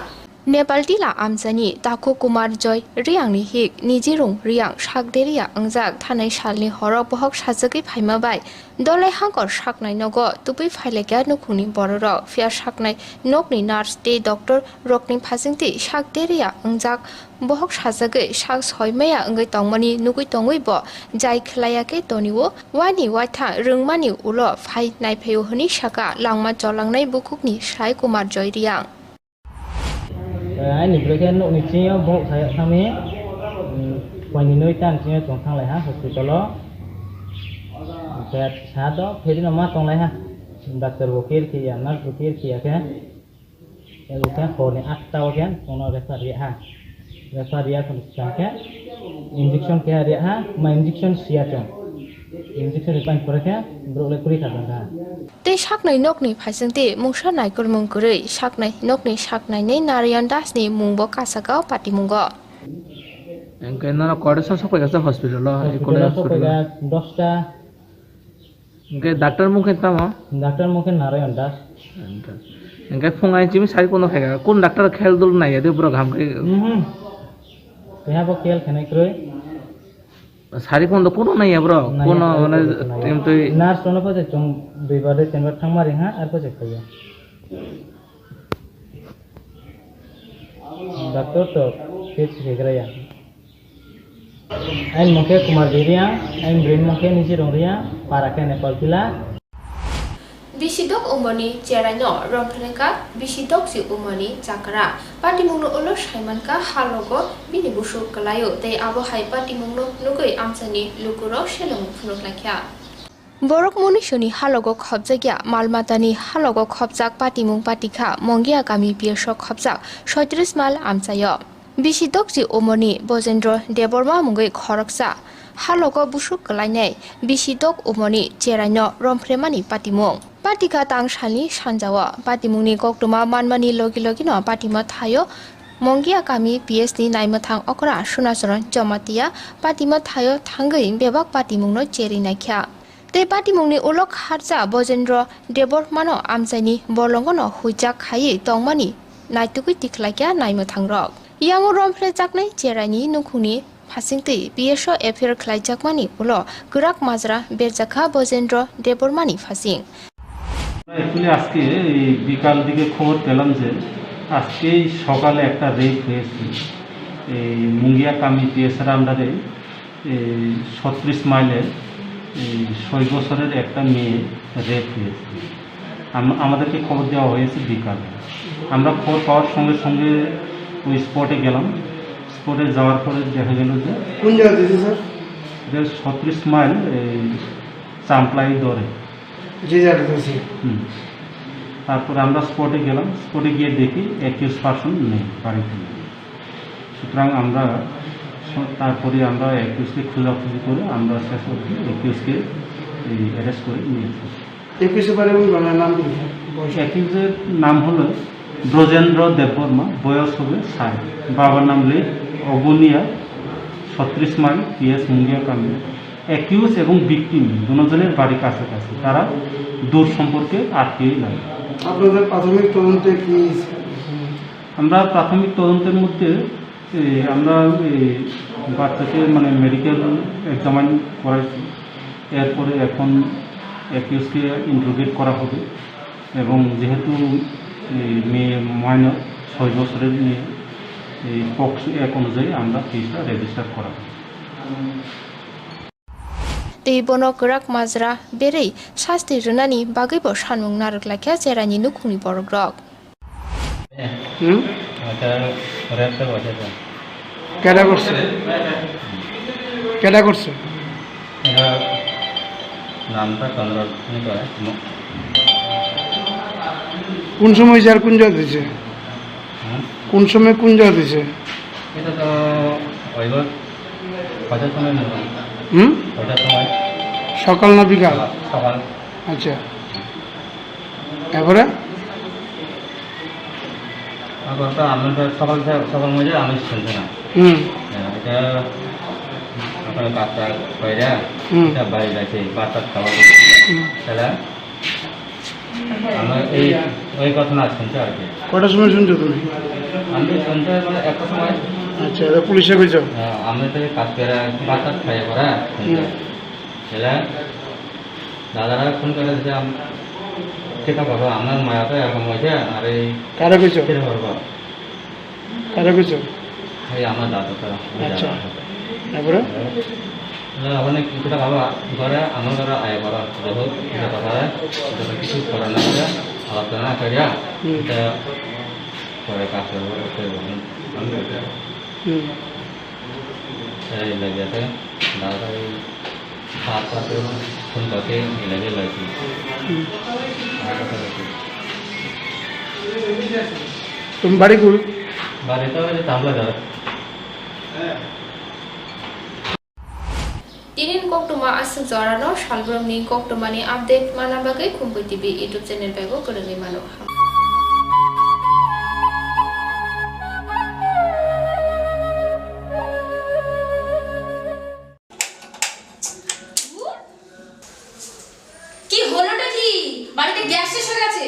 Nepal Tila Amzani Taku Kumar Joy Riangni Hik Nijirung Riang Shakderia Unjak Tanai Shalni Horok Bohok Shazaki Paimabai Dolai Hangor Shaknai Nogo Tupi Failega Nukuni Bororo Fia Shaknai Nokni Nurse Te Doctor Rokni Pasingti Shakderia Unjak Bohok Shazake Shak Hoimea Ungai Tongmani Nukui Tongui Bo Jai Klayake Toniwo Wani Waita Rungmani Ulo Fai Naipeu Honi Shaka Langma Jolangnai Bukukni Shai Kumar Joy Riang Ai nịp cái nụ nịp chia bộ thay tham ấy quanh nơi tan chia tổng thang lại ha học từ đó cái sát đó thế thì nó mát trong này ha doctor vokir thì nurse vokir thì cái lúc cái phone này ắt tao cái trong nó referee ha referee còn sang cái injection cái dia ha mà injection sia trong injection pain pore kya brole kuri ka da Tei saknai nokni phaisingti mungsa naikor mungkurui saknai nokni saknai nei Narayan Das ni mungbo kasagao patimungo. Engke nana kodesa sopai gasa hospital lo hospital sopai ga 10ta engke doctor mungke tama doctor mungke Narayan Das engke fungai chimi sari kono khega kon doctor khel dul nai ade pura gham ke kya bo khel khanai kroi sari kono kono nai bro kono mane tim toi nurse kono pa chung dui bar tinbar thangmari ha ar pa khaya doctor to fix hegraya ain mukhe Kumar Diria ain brain mukhe niji rongria parake Nepal kila Bisidok umani Cerano Romphrenka bisidok si umani Chakra Patimungno ulo Saimanka halogo bini busu kalayo tei abo hai patimungno nugoi amsani lukuro selong phunok lakhya Borok munishoni halogo khobjagya malmatani halogo khobjak patimung patikha mongia kami piesok khobjak 36 mal amsayo Bisidok si umani Bojendro Deborma mungoi khoroksa halogo busu kalainai bisidok umani Cerano Romphremani patimung Patika tang shani sanjawa patimungni koktuma manmani logi no patima thayo mongia kami PSD naima thang okra sunasaron jamatia patima thayo thangai bebak patimungno cheri naikha te patimungni ulok harja Bojendro Debor mano amsaini borlongono huijak khai tongmani naitukui tiklakya naima thangrok yango romphre jaknai cherani nukhuni Hasingti BSO Affair Klaijakmani ulo Gurak Mazra Berjakha Bojendro Debormani fasing actually আজকে এই বিকাল দিকে খবর পেলাম যে আজকেই সকালে একটা রেপ হয়েছে এই মুঙ্গিয়া কামি পিএসআর আন্ডারে 36 মাইলের 6 বছরের একটা মেয়ে রেপ হয়েছে আমাদেরকে খবর দেওয়া হয়েছে বিকালে আমরা খবর পাওয়ার সঙ্গে সঙ্গে ওই স্পটে গেলাম স্পটে যাওয়ার পরে দেখা গেল যে কোন জায়গা দিয়েছে স্যার 36 মাইল চাম্পলাই দরে যে জায়গা দিয়েছে তারপরে আমরা স্পটে গেলাম স্পটে গিয়ে দেখি অ্যাকিউজ পারসন নেই বাড়িতে সুতরাং আমরা তারপরে আমরা অ্যাকিউজকে খোঁজাখুঁজি করে আমরা শেষ অবধি অ্যাকিউজকে অ্যারেস্ট করে নিয়েছি অ্যাকিউজের নাম হলো ব্রজেন্দ্র দেববর্মা বয়স হবে 60 বাবার নাম লে অবনিয়া 36 মাইল পিএস মুঙ্গিয়া কামি অ্যাকিউজ এবং ভিকটিম দুজনের বাড়ি কাছাকাছি তারা দূর সম্পর্কে আটকেই লাগে আপনাদের প্রাথমিক তদন্তে কি আমরা প্রাথমিক তদন্তের মধ্যে আমরা বাচ্চাকে মানে মেডিকেল এক্সামিন করাইছি এরপরে এখন অ্যাকিউজকে ইন্টারোগেট করা হবে এবং যেহেতু মেয়ে মাইনর 6 বছরের মেয়ে এই পক্সো এক অনুযায়ী আমরা কেসটা রেজিস্টার করা হবে Teibono Gurak Mazra Berei Shasti Runani Bagibo Shanmung Naruklakya Cerani Nukuni Borogrok কেডা করছে কেডা করছে নামটা চন্দ্র কোন সময় যার কোন জায়গা দিছে কোন সময় কোন জায়গা দিছে এটা তো ওই কয়টার সময় কয়টার সময় সকাল না বিকাল সকাল আচ্ছা এবারে তো আমি সকাল মধ্যে আমি শুনছি না এটা আপনার বাচ্চা কয়রা এটা বাড়ি যাচ্ছে বাচ্চা খাওয়া তাহলে আমরা এই ওই ঘটনা শুনছি আর কি কটার সময় শুনছো তুমি আমি শুনতে মানে একটা সময় আচ্ছা এটা পুলিশে কইছো আমি তো কাজ করে বাচ্চা খাই করা তাহলে দাদারা ফোন করে যে কেটা করবো আপনার মায়াতে এরকম হয়েছে আর এই কারা কইছো কেটে করবো কারা কইছো এই আমার দাদা আচ্ছা তারপরে ওখানে কিছুটা বাবা ঘরে আমার ঘরে আয় করা দেখো এটা কথা কিছু করার না আলোচনা করিয়া এটা পরে কাজ করবো এই লেগেছে দাদা এই সাত পাশে ফোন করতে লেগে লাগছে তুমি বাড়ি করি বাড়িতে তাহলে যাবে Tinin koktuma asung zorano shalbromni koktumani update mana bagai Kumpuy TV YouTube channel bego kerengi mano. কি হলোটা কি বাড়িতে গ্যাস শেষ হয়ে গেছে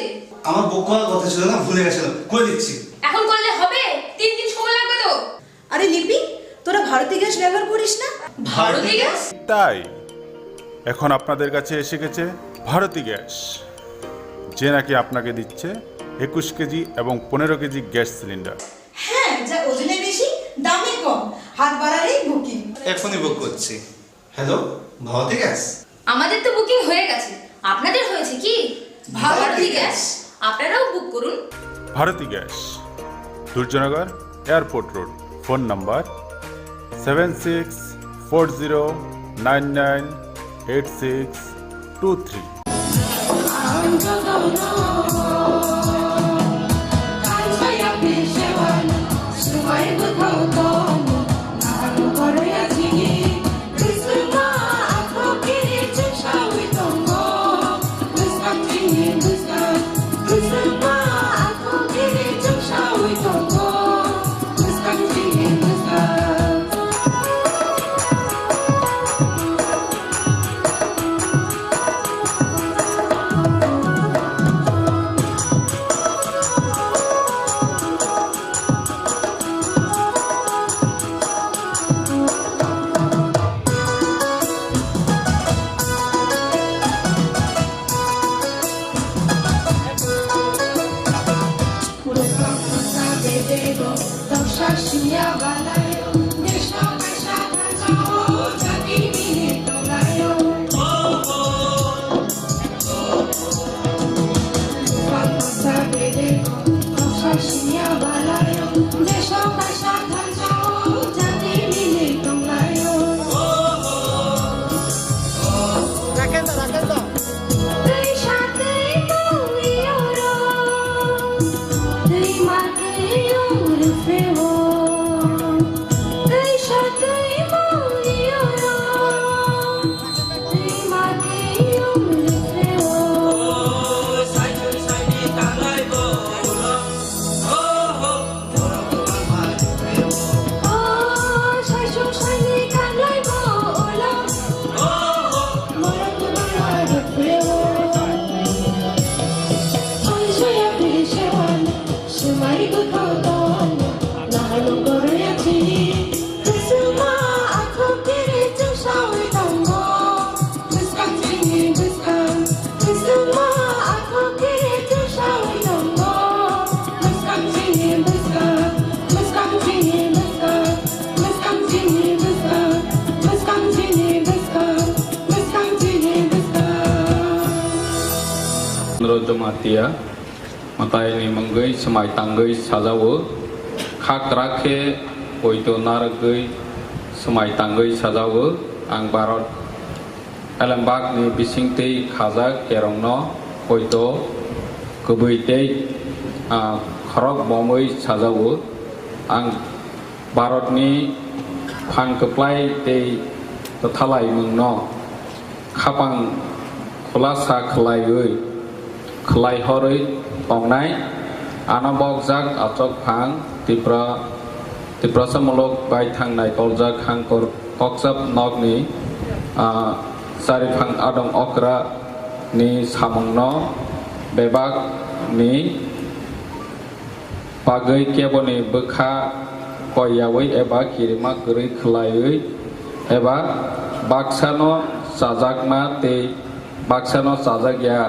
আমার বকুয়ার কথা ছিল না ভুলে গেছিলাম করে দিচ্ছি এখন করলে হবে 3 দিন সময় লাগবে তো আরে লিপি তোরা ভারতী গ্যাস ব্যবহার করিস না ভারতী গ্যাস তাই এখন আপনাদের কাছে এসে গেছে ভারতী গ্যাস যে নাকি আপনাকে দিচ্ছে 21 কেজি এবং 15 কেজি গ্যাস সিলিন্ডার হ্যাঁ যা ওজনে বেশি দামে কম হাত বাড়ালেই বুকিং এখনই বুক করছি হ্যালো ভারতী গ্যাস আমাদের তো বুকিং হয়ে গেছে আপনাদের হয়েছে কি ভারতী গ্যাস আপনারাও বুক করুন Bharti gas Durjoynagar airport road phone number 7640998623 Matia matai ni menggai semai tanggai sajawo khak rakhe poito naragai semai tanggai sajawo ang barot alambak ni bisingte khaja kerongno poito kubuite kharok bomoi sajawo ang barot ni phang keplai te tathalai mungno khapang khulasa khlai oi khlai horoi pongnai anabok jak achok phang tipra samolok bai thangnai koljak khang kor kokjap nokni sari phang adong okra ni samongno bebak ni pagai keboni bekha koyawai eba kirima gori khlaioi eba baksano sajakma te baksano sajakya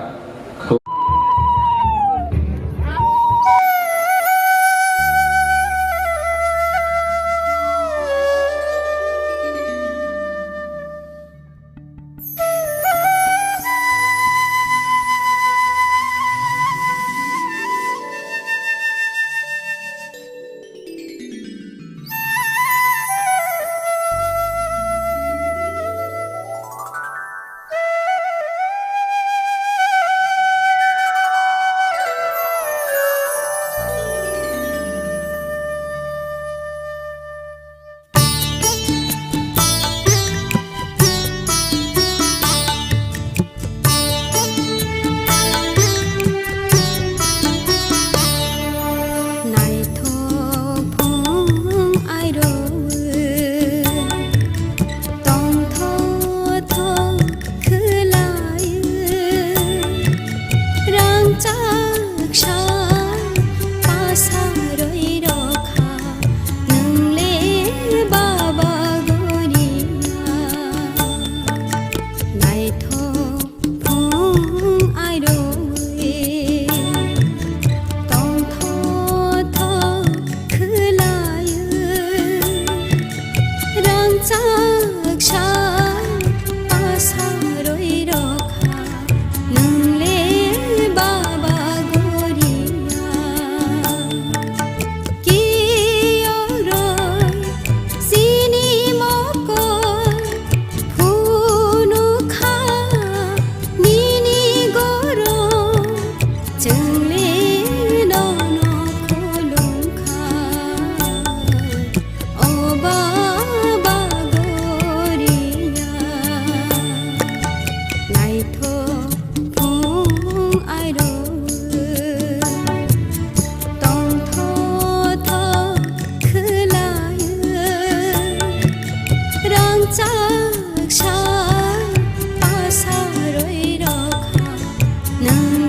Nang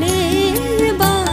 le ba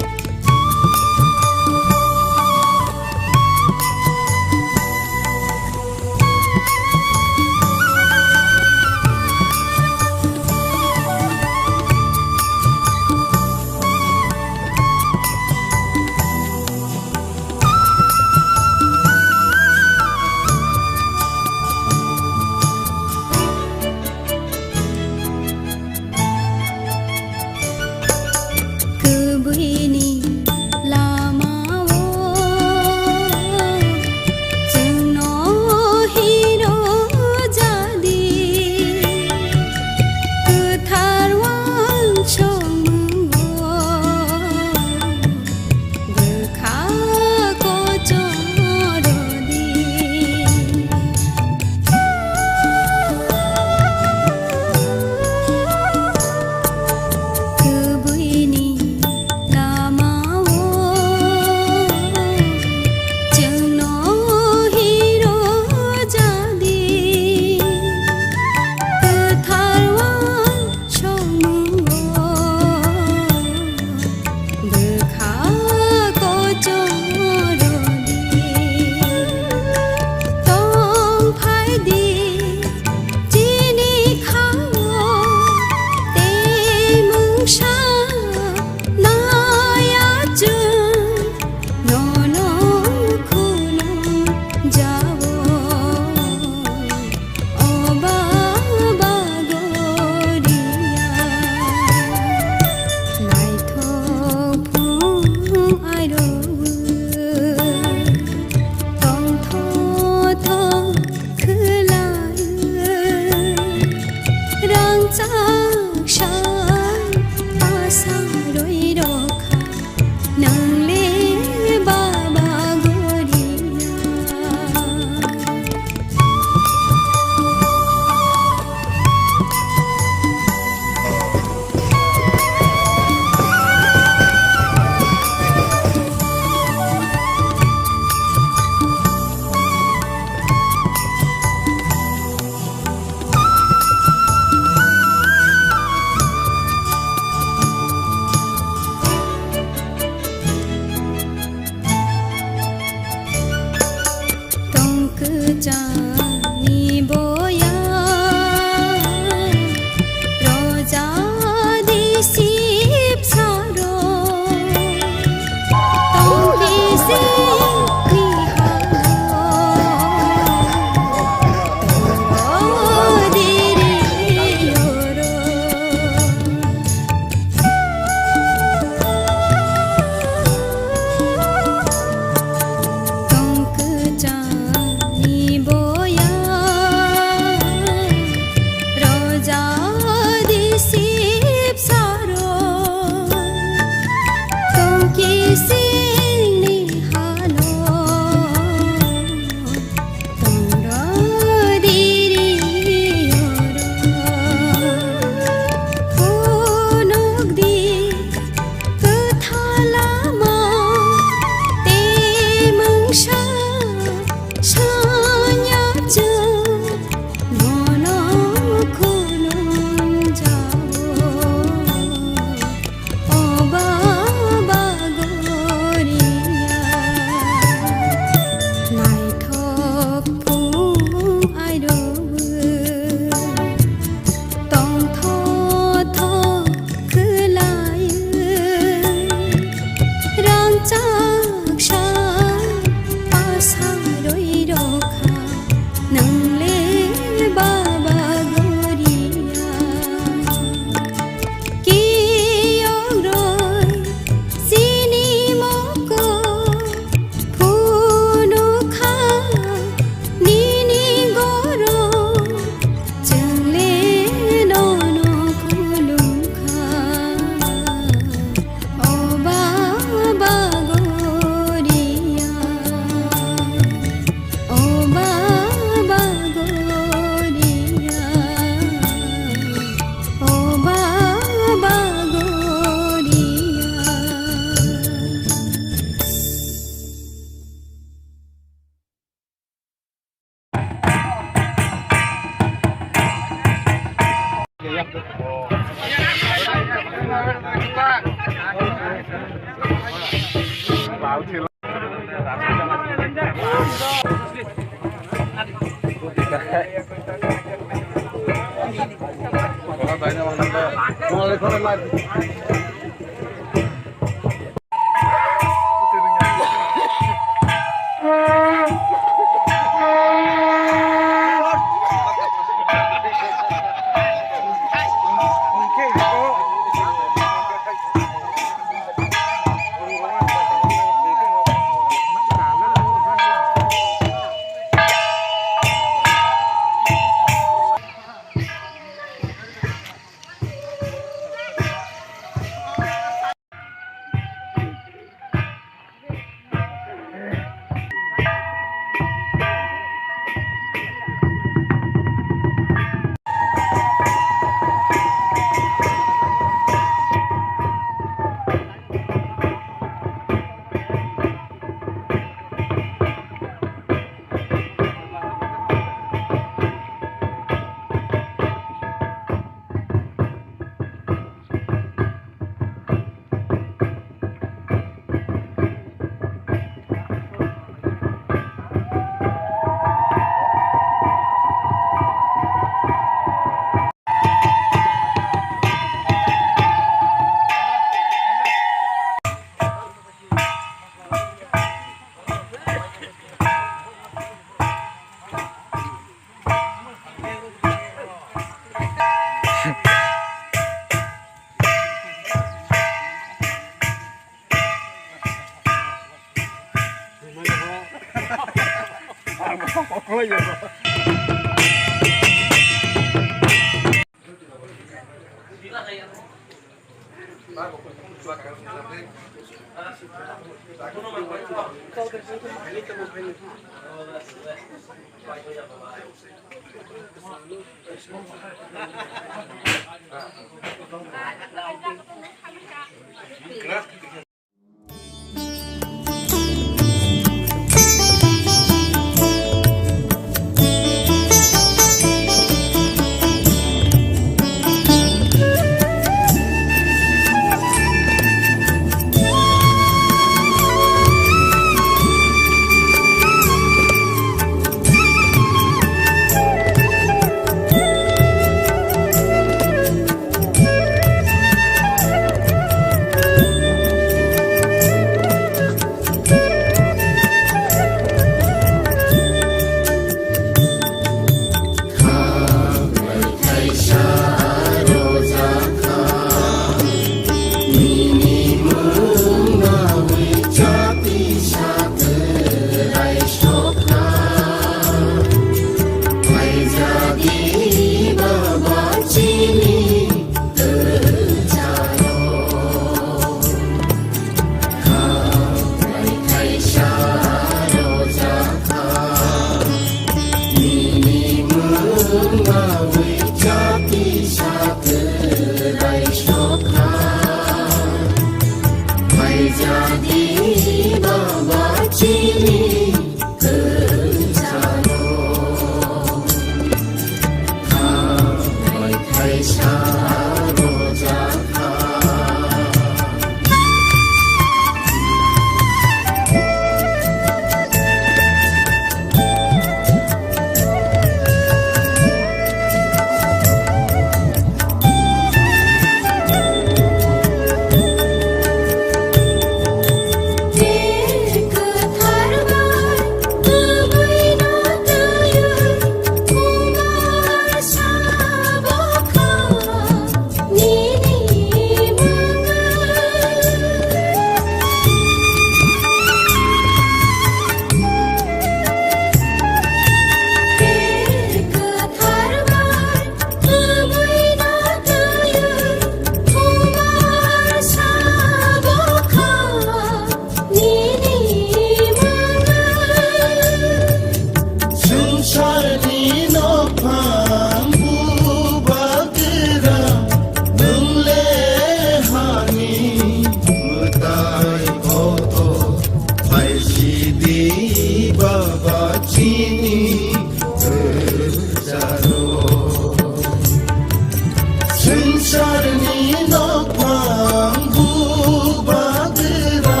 Sarni lokman bubadra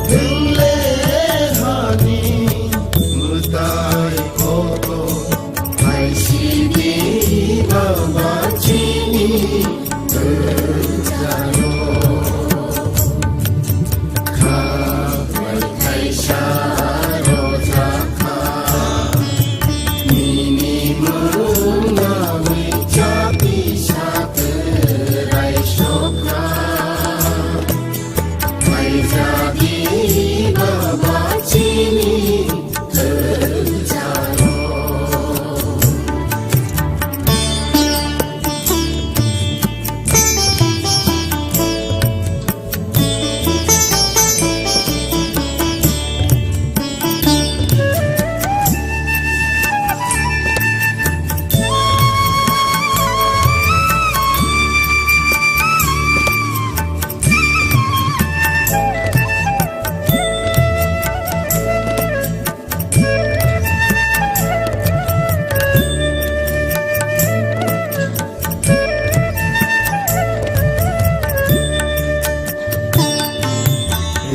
Dille hani mutai koko Aishidi baba chini terjalo Kawai kaisha rozaka Minimum nawi jati saterai sokra Mai jadi baba chini terjalo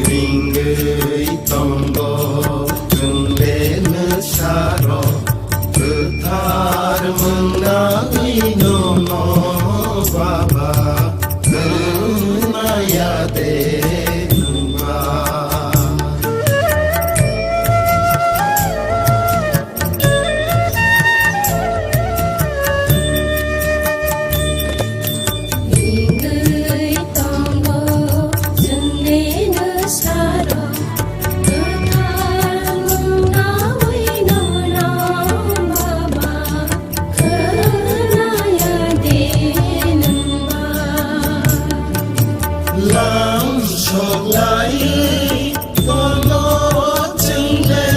Ringgei tonggo jendela saro Getar menangi nono baba Kenaya denumba Ringgei tonggo jendela saro Getar mengawi nono baba Kenaya denumba Lam sok lai kono jende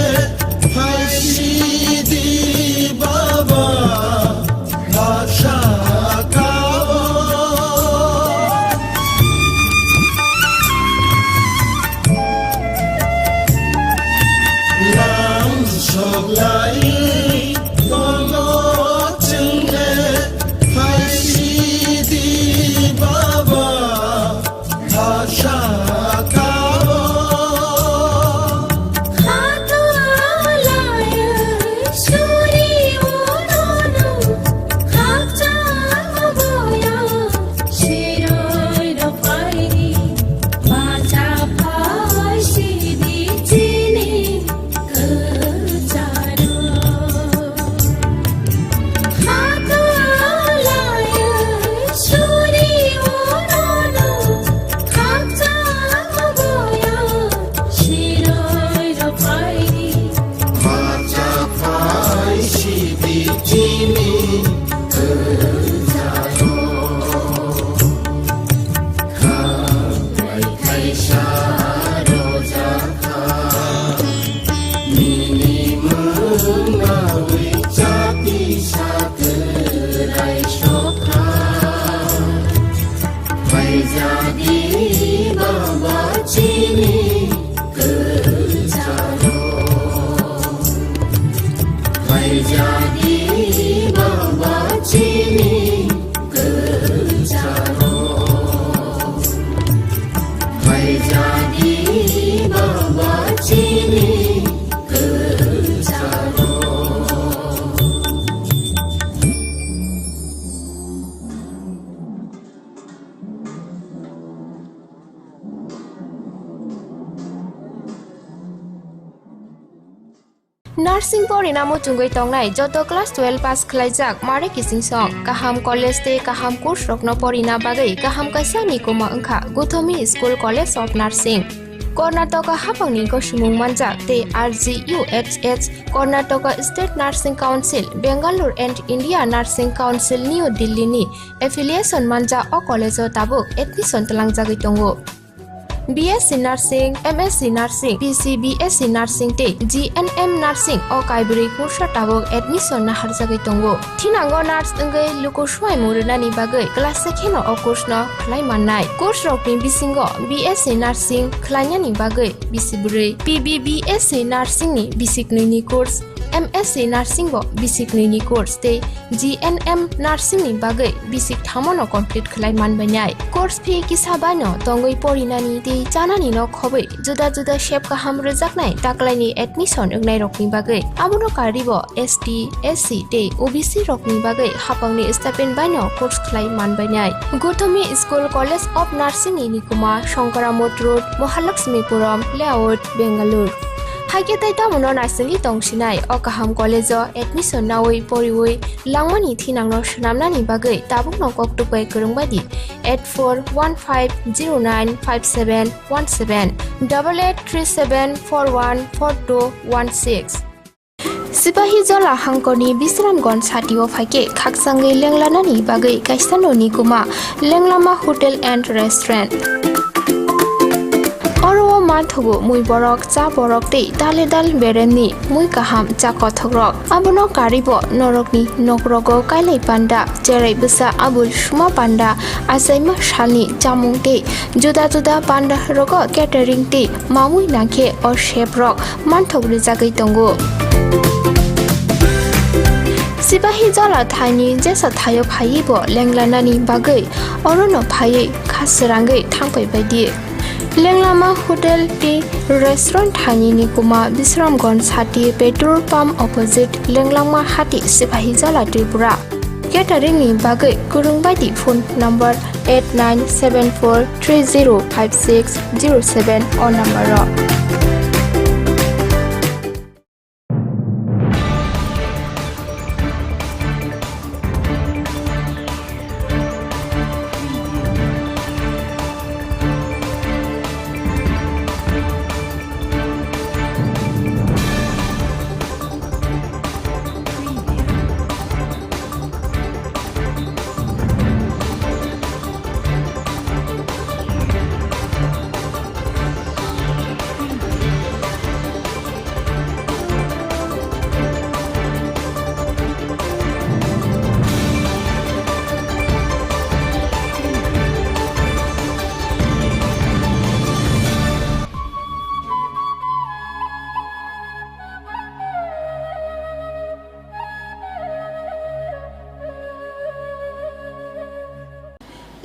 Hai sidi baba Basha kawo Lam sok lai kono jende Hai sidi baba Basha kawo Hatu alaya suri unono Hakta aboya shirai rafairi Baca pai sidi chini kecaro Hatu alaya suri unono Hakta aboya shirai rafairi Baca pai sidi chini kecaro Kawai kaisha rozaka Minimum nawi jati saterai sokra Mai jadi baba chini kecaro Mai jadi baba chini kecaro Mai jadi baba chini kecaro Nursing Porinamu Tungui Tongnai Joto Class 12 Pass Khlaijak Mare Kising Song Kaham College Te Kaham Course Rokno Porina Bagai Kaham Kaisa Nikoma Engkha Guthomi School College of Nursing Karnataka Hapangni Goshimung Manjak Te RGUHH Karnataka State Nursing Council Bangalore and India Nursing Council New Delhi ni affiliation manja o college o tabuk admission talangjagui tongo BSc Nursing, MSc Nursing, PC BSc Nursing te GNM Nursing o kaibri kursa tabok admission na harjagui tongo. Thinango nurse engai luko swai murunani bagai class sekheno o course no khlai mannai. Course rokni bisingo BSc Nursing khlainani bagai bisibure PBBSc Nursing ni bisiknui ni course MSc Nursing bo basic ni course te GNM Nursing ni bagai basic thamono complete khlai man banai course fee kisaba no tongoi porina ni te chana ni no khobai juda juda shape ka ham rejak nai taklai ni admission ugnai rok ni bagai abuno karibo ST SC te OBC rok ni bagai hapangni stipend bano course khlai man banai Gothami School College of Nursing ni kuma Shankaramot Road Mahalakshmipuram Layout Bangalore Haike tai tamono narsing tongsinai okaham college admission nawai poriwai langmani thinangno shnamnani bagai tabukno koktupai kurungbadi 8415095717 8837414216 Sipahi jola hangkoni Bisramgon satio phaike khaksangai lenglanani bagai kaisanoni kuma lenglama hotel and restaurant Oro mathogo mui borok cha borok te dale dal bereni mui kaham cha kothogrok abono karibo norokni nokrogo kailai panda cherai busa abul shuma panda asaima shalni chamung te juda juda panda rogo catering te mamui nakhe or chef rok manthogri jagai tongo Sipahi jala thani jesa thayo phai bo lenglanani bagai orono phai khasrangai thangpai baidi Lenglama Hotel T Restaurant Thani ni kuma Bisramgon Sati petrol pump opposite Lenglama Hati Sipahi Jala Tripura Catering ni bagai kurungbadi phone number 8974305607 or number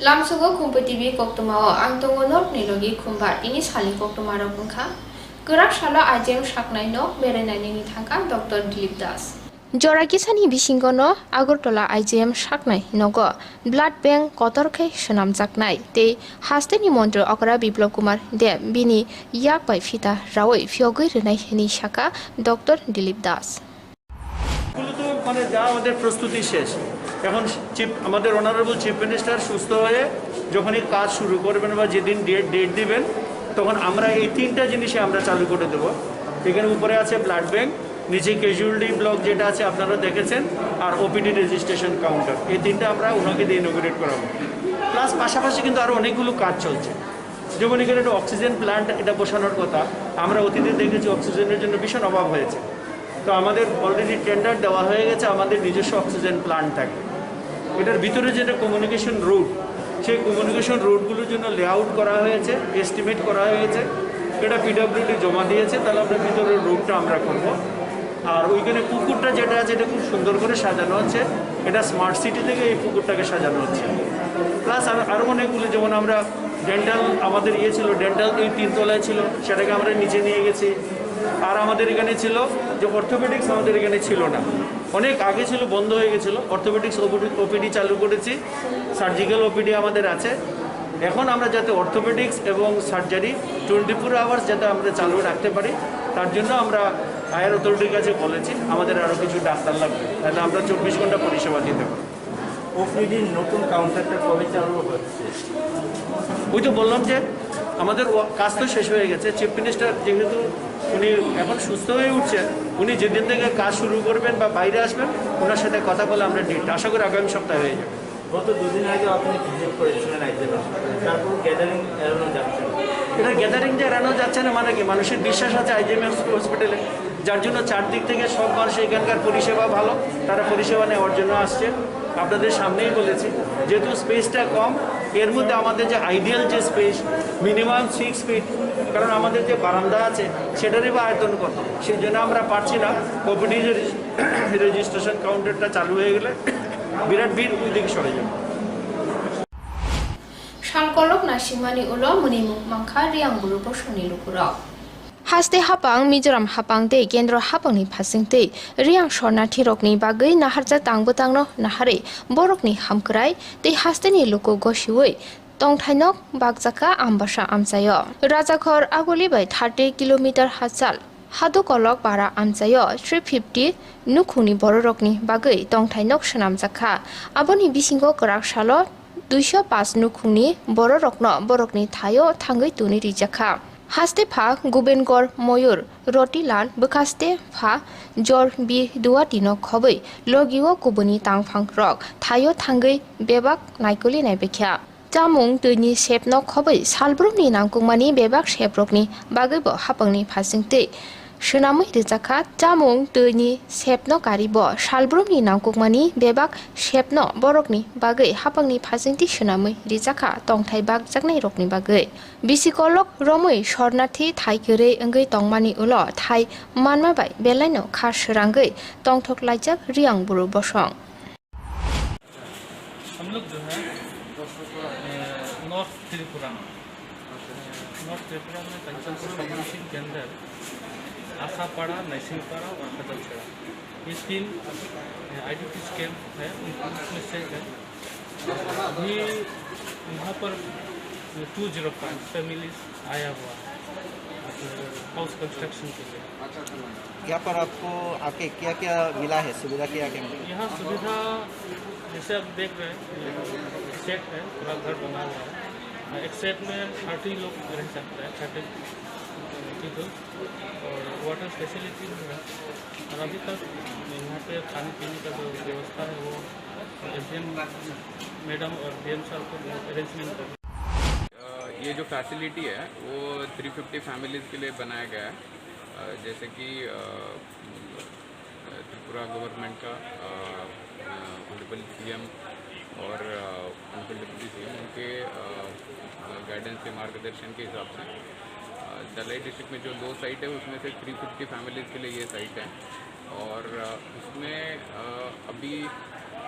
Lamsugo kumpu TV koktumao ang tongo not nilogi kumba ini sali koktumaro kungkha Gerak shala ajem shaknai no berenani ni thangka Dr. Dilip Das Jora kisani bisingono Agartala IJM shaknai nogo blood bank kotorkai shanam jaknai te hasteni montre okra Biplop Kumar de bini yak bai fita rawai fiogoi renai heni shaka Dr. Dilip Das মানে যা আমাদের প্রস্তুতি শেষ এখন আমাদের honourable chief minister সুস্থ হয়ে যখনই কাজ শুরু করবেন বা যেদিন ডেট দিবেন তখন আমরা এই তিনটা জিনিসে আমরা চালু করে দেব এখানে উপরে আছে ব্লাড ব্যাংক নিচে ক্যাজুয়ালিটি ব্লক যেটা আছে আপনারা দেখেছেন আর ওপিডি রেজিস্ট্রেশন কাউন্টার এই তিনটা আমরা ওনাকে দিয়ে ইনোগ্রেট করাবো প্লাস পাশাপাশি কিন্তু আরও অনেকগুলো কাজ চলছে যেমন এখানে একটা অক্সিজেন প্ল্যান্ট এটা বসানোর কথা আমরা অতীতে দেখেছি অক্সিজেনের জন্য ভীষণ অভাব হয়েছে তো আমাদের অলরেডি টেন্ডার দেওয়া হয়ে গেছে আমাদের নিজস্ব অক্সিজেন প্ল্যান্ট থাকে এটার ভিতরে যেটা কমিউনিকেশন রুট সেই কমিউনিকেশন রুটগুলোর জন্য লেআউট করা হয়েছে এস্টিমেট করা হয়েছে এটা পিডব্লিউডি জমা দিয়েছে তাহলে আমরা ভিতরের রুটটা আমরা করব আর ওইখানে পুকুরটা যেটা আছে এটা খুব সুন্দর করে সাজানো হচ্ছে এটা স্মার্ট সিটি থেকে এই পুকুরটাকে সাজানো হচ্ছে প্লাস আরও অনেকগুলো যেমন আমরা ডেন্টাল আমাদের ছিল ডেন্টাল এই 3 তলায় ছিল সেটাকে আমরা নিচে নিয়ে গেছি আর আমাদের এখানে ছিল যে অর্থোপেডিক্স আমাদের এখানে ছিল না অনেক আগে ছিল বন্ধ হয়ে গেছিলো অর্থোপেডিক্স ওপিডি চালু করেছি সার্জিক্যাল ওপিডি আমাদের আছে এখন আমরা যাতে অর্থোপেডিক্স এবং সার্জারি 24 আওয়ার্স যাতে আমরা চালু রাখতে পারি তার জন্য আমরা হায়ার অথরিটির কাছে বলেছি আমাদের আরও কিছু ডাক্তার লাগবে তাহলে আমরা 24 ঘন্টা পরিষেবা দিতে পারি ওপিডির নতুন কাউন্টারটা কবে চালু হচ্ছে ওই তো বললাম যে আমাদের কাজ তো শেষ হয়ে গেছে চিফ মিনিস্টার যেহেতু উনি এখন সুস্থ হয়ে উঠছেন উনি যেদিন থেকে কাজ শুরু করবেন বা বাইরে আসবেন ওনার সাথে কথা বলে আমরা ডেট আশা করি আগামী সপ্তাহে হয়ে যাবে গত 2 দিন আগে আপনি ভিজিট করেছিলেন আইজেবে তারপর গ্যাদারিং এড়ানো যাচ্ছে না এটা গ্যাদারিং যে এড়ানো যাচ্ছে না মানে কি মানুষের বিশ্বাস আছে আইজিএমএস হসপিটালে যার জন্য চারদিক থেকে সব মানুষ এখানকার পরিষেবা ভালো তারা পরিষেবা নেওয়ার জন্য আসছে আপনাদের সামনেই বলেছি, যেহেতু স্পেসটা কম, এর মধ্যে আমাদের যে আইডিয়াল যে স্পেস মিনিমাম 6 ফিট, কারণ আমাদের যে বারান্দা আছে সেটারই বা আয়তন কত, সেই জন্য আমরা পারছি না। ওপিডি রেজিস্ট্রেশন কাউন্টারটা চালু হয়ে গেলে বিরাট ভিড় ওই দিকে সরে যাবে। সাংকলক নাসিমানি উলো মুনিমুখ মাংখা রিয়াং বুরু বসনি লুকুরক হাসতে হাপাং মিজোরাম হাপাং দে কেন্দ্র হাপাংনি ফাসিংতে রিয়াং শরণার্থী রকনি বাগৈ নাহারজা তাংবতাংনো নাহারে বরকনি হামক্রাই তে হাসতেनि লুকু গসিওই tongthainok bakjaka ambasa amchayo rajakhor agoli bai 30 kilometer hachal hadu kolok para amchayo 350 nukhuni bororokni bagai tongthainok shanamjakha aboni bisingo korak salo 205 nukhuni bororokno borokni thayo thangoi tuni rijakha haste pha gubengor moyur rotilal bakaste pha jor bi duati no khobai logiwo kubuni tangphang rok thayo thangoi bebak naikoli naibekha jamung tuni sepno khobai salbrumni nangkungmani bebak seprokni bagaibo hapangni phasingte shenamai rijakha jamung tuni sepno karibo salbrumni nangkungmani bebak sepno borokni bagai hapangni phasingti shenamai rijakha tongthai bak jaknai rokni bagai bisikolok romoi shornathi thaikere engai tongmani ulo thai manma bai belaino khasrangai tongthok laijak riang buru bosong हम लोग जो है north Tripura में Kanchanpur community के अंदर आसापाड़ा, नैसिंगपाड़ा और खदलछड़ा ये 3 IDPs camp है, उसमें से है। अभी यहाँ पर 205 फैमिलीज आया हुआ है हाउस कंस्ट्रक्शन के लिए। यहाँ पर आपको आके क्या क्या मिला है, सुविधा क्या क्या मिला? यहाँ सुविधा जैसे आप देख रहे हैं सेट है, पूरा घर बना हुआ है। एक सेट में 30 लोग रह सकते हैं, 30 पीपल, और वाटर फैसिलिटी भी है। और अभी तक यहाँ पे खाने पीने का जो व्यवस्था है वो SDM मैडम और BM सर को अरेंजमेंट कर। ये जो फैसिलिटी है वो 350 फैमिलीज़ के लिए बनाया गया है। जैसे कि त्रिपुरा गवर्नमेंट का ऑनरेबल CM और ऑनरेबल डिप्टी CM उनके गाइडेंस के मार्गदर्शन के हिसाब से तलाई डिस्ट्रिक्ट में जो 2 साइट है उसमें से 350 फैमिलीज़ के लिए ये साइट है। और उसमें अभी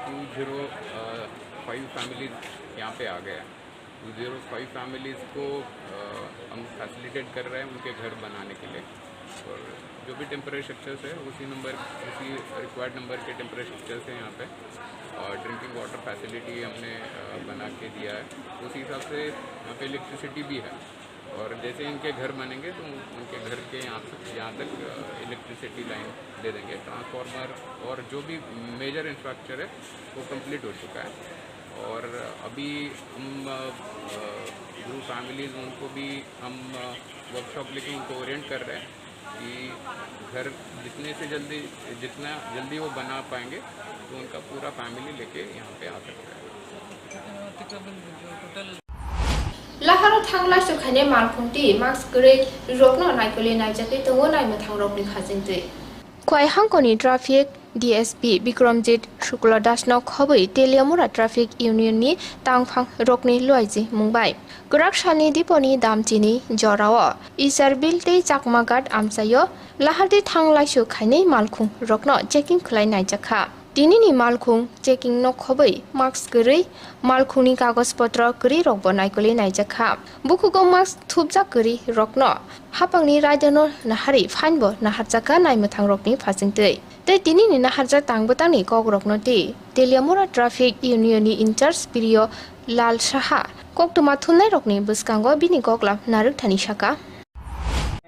205 फैमिलीज़ यहाँ पे आ गए हैं। 205 फैमिलीज़ को हम फैसिलिटेट कर रहे हैं उनके घर बनाने के लिए। और जो भी टेम्परेरी स्ट्रक्चर्स है उसी रिक्वायर्ड नंबर के टेम्परेरी स्ट्रक्चर्स हैं यहाँ पे। ड्रिंकिंग वाटर फैसिलिटी हमने बना के दिया है, उसी हिसाब से यहाँ पे इलेक्ट्रिसिटी भी है। और जैसे इनके घर बनेंगे तो उनके घर के यहाँ तक इलेक्ट्रिसिटी लाइन दे देंगे। ट्रांसफार्मर और जो भी मेजर इंफ्रास्ट्रक्चर है वो कंप्लीट हो चुका है। और अभी हम ग्रुप फैमिलीज़ उनको भी हम वर्कशॉप लेके उनको ओरिएंट कर रहे हैं कि घर जितना जल्दी वो बना पाएंगे तो उनका पूरा फैमिली लेके यहाँ पे आ सकता है। laharo thangla sukhane malphungti max gre rokno naikoli naijake tongo naima thangrokni khajingte kwai hangkoni traffic DSP Bikramjit Shukla Dasno khobai Teliamura Traffic Union ni tangphang rokni loiji mungbai grak shani diponi damchini jorao isarbil te chakmagat amsayo laharti thanglai sukhaine malkhung rokno checking khlai naijakha tinini malkhung checking no khobai marks gri malkhuni kagos potra gri rokbo naikoli naijakha bukugo marks thupja gri rokno hapangni raidano nahari phanbo naharjaka naimathang rokni phasingtei te tinini naharja tangbotani kogrokno te Teliamura Traffic Union ni incharge Priyo Lal Saha koktuma thunai rokni buskango bini kokla naruk thani shaka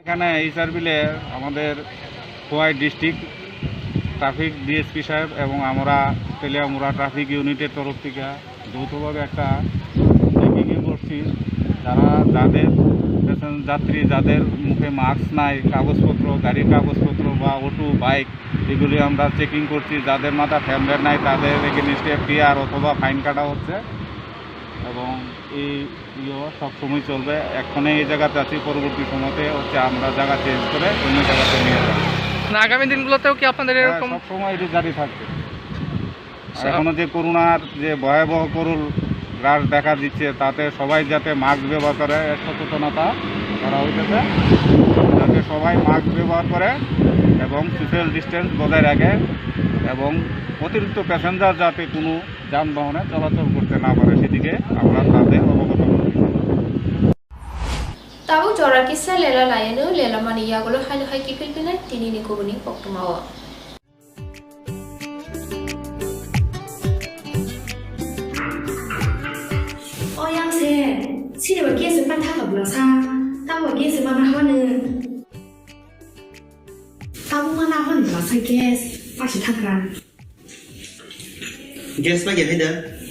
এখানে এই সার্ভিলে আমাদের Khowai district traffic DSP সাহেব এবং আমরা Teliamura traffic ইউনিটের তরফ থেকে যৌথভাবে একটা চেকিংয়ে করছি। যাদের যাত্রী যাদের মুখে মাস্ক নাই, কাগজপত্র, গাড়ির কাগজপত্র বা অটো বাইক এগুলি আমরা চেকিং করছি। যাদের মাথা হেলমেট নাই তাদের এগেইনস্টে FIR অথবা ফাইন কাটা হচ্ছে। এবং এই সবসময় চলবে। এখনই এই জায়গাতে আছি, পরবর্তী সময়তে আমরা জায়গা চেঞ্জ করে অন্য জায়গাতে নিয়ে যাবো। আগামী দিনগুলোতেও কি আপনাদের এরকম সবসময় এটি জারি থাকবে? এখনো যে করোনার যে ভয়াবহ করুণ হ্রাস দেখা দিচ্ছে তাতে সবাই যাতে মাস্ক ব্যবহার করে এর সচেতনতা করা হইতেছে, যাতে সবাই মাস্ক ব্যবহার করে এবং সোশ্যাল ডিস্টেন্স বজায় রাখে এবং অতিরিক্ত প্যাসেঞ্জার যাতে কোনো যানবাহনে চলাচল করতে না পারে সেদিকে আমরা তাদের অবগত করছি। Tabu jora kisah lela layanu lela mani ya golo hai hai kipil pinai tini ni kubuni waktu mau. Oh yang sen, sini bagi sempat tak berasa, tahu bagi sempat mana ni. Tahu mana mana berasa gas, pasti takkan. Gas bagi ada,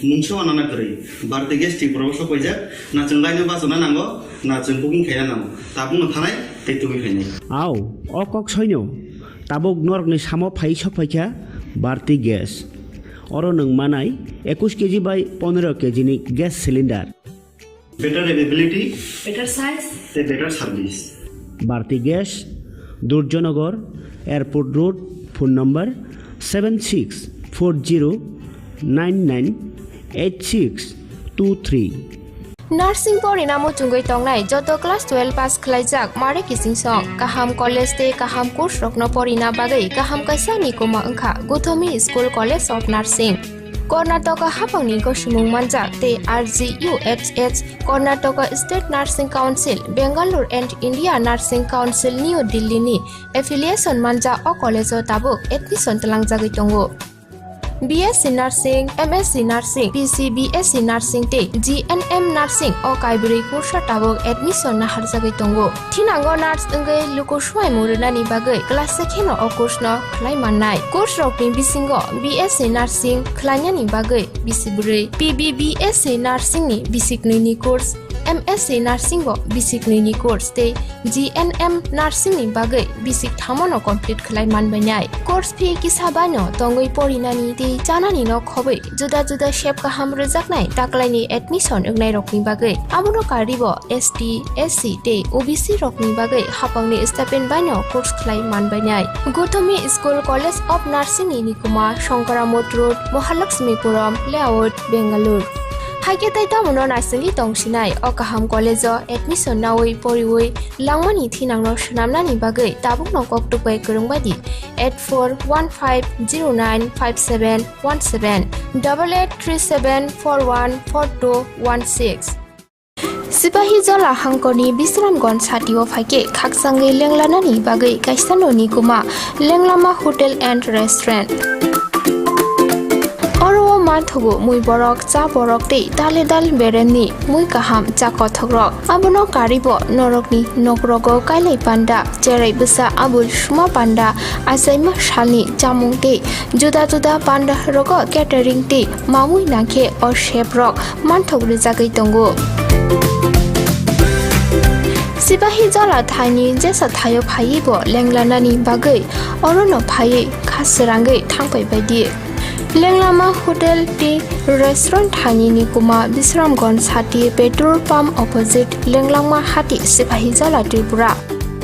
muncul anak kiri. Berarti gas di proses pajak, nak cengkai bas mana nanggo, nak cengkuking kaya nanggo. Tapi ngethanai, itu kaya. Aw, okok soino. Tabuk nork ni samo phai sok phaikha barti gas. Oro nung manai 21 kg by 15 kg ni gas cylinder. Better availability, Better size, better service. Barti gas, Durjonagar, Airport Road, phone number 7640998623. Nursing porinamo chungoi tongnai joto class 12 pass khlaijak mare kising song kaham college te kaham course rokno porina bagai kaham kaisa ni koma angkha Gothomi School College of Nursing Karnataka hapangni ko sumung manjak te RGUHH Karnataka State Nursing Council Bangalore and India Nursing Council New Delhi ni affiliation manja o college o tabuk admission talangjagoi tongo BSc Nursing, MSc Nursing, PCBSc Nursing te GNM Nursing o kaibri kursa tabok admission na harjagai tongo. Thinango nurse engai luko swai muruna ni bagai class sekheno o course no khlai mannai. Course rokni bisingo BSc Nursing khlaina ni bagai bisibrai. PBBSc Nursing ni bisiknui ni course. MSc Nursing bo basic ni course te GNM Nursing ni bagai basic thamono complete khlai manbainai course fee ki sabano tongoi porinani te janani no khobai juda juda shape ka ham rejaknai taklai ni admission ungnai rokni bagai amono karibo ST SC te OBC rokni bagai hapangni stipend baino course khlai manbainai Gothomi School College of Nursing ni nikuma Shankaramot Road Mahalakshmipuram Layout Bangalore Haike tai tamono nasingi tongsinai o kaham college o admission nawoi poriwoi langmani thinangno shnamnani bagai tabuk no koktupai kurungbadi 8415095717 8837414216 Sipahi Jala Hangkoni Bisramgon Satio Fake Kaksangi Lenglanani bagai kaisano ni kuma Lenglama Hotel and Restaurant Oro mathogo mui borok cha borok te dale dal bereni mui kaham cha kothogrok abono karibo norokni nokrogo kailai panda cherai busa abul suma panda asaima shalni chamung te juda juda panda rogo catering te mamui nakhe or chef rok manthogri jagai tongo Sipahi Jala Thani Jesa Thayo Phaibo Lenglanani bagai orono phai khasrangai thangpai baidi Lenglama Hotel Tea Restaurant Thani Nikuma Bisramgon Sati Petrol Pump opposite Lenglama Hati Sipahi Jala Tripura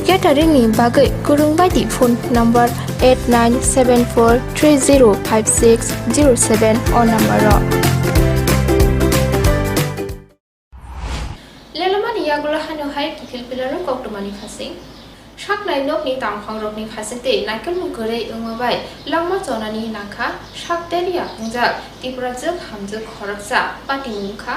Catering ni bagai kurungbaidi phone number 8974305607 or number Lelamani Yagula Hano Hai Kikil Pillar Koktumani Fasing Shaknai nok ni tamphang rok ni khasete naikal mukore ungmabai langma chonani nakha shakteria hungjak tipura jok hamjak khoraksa patimungkha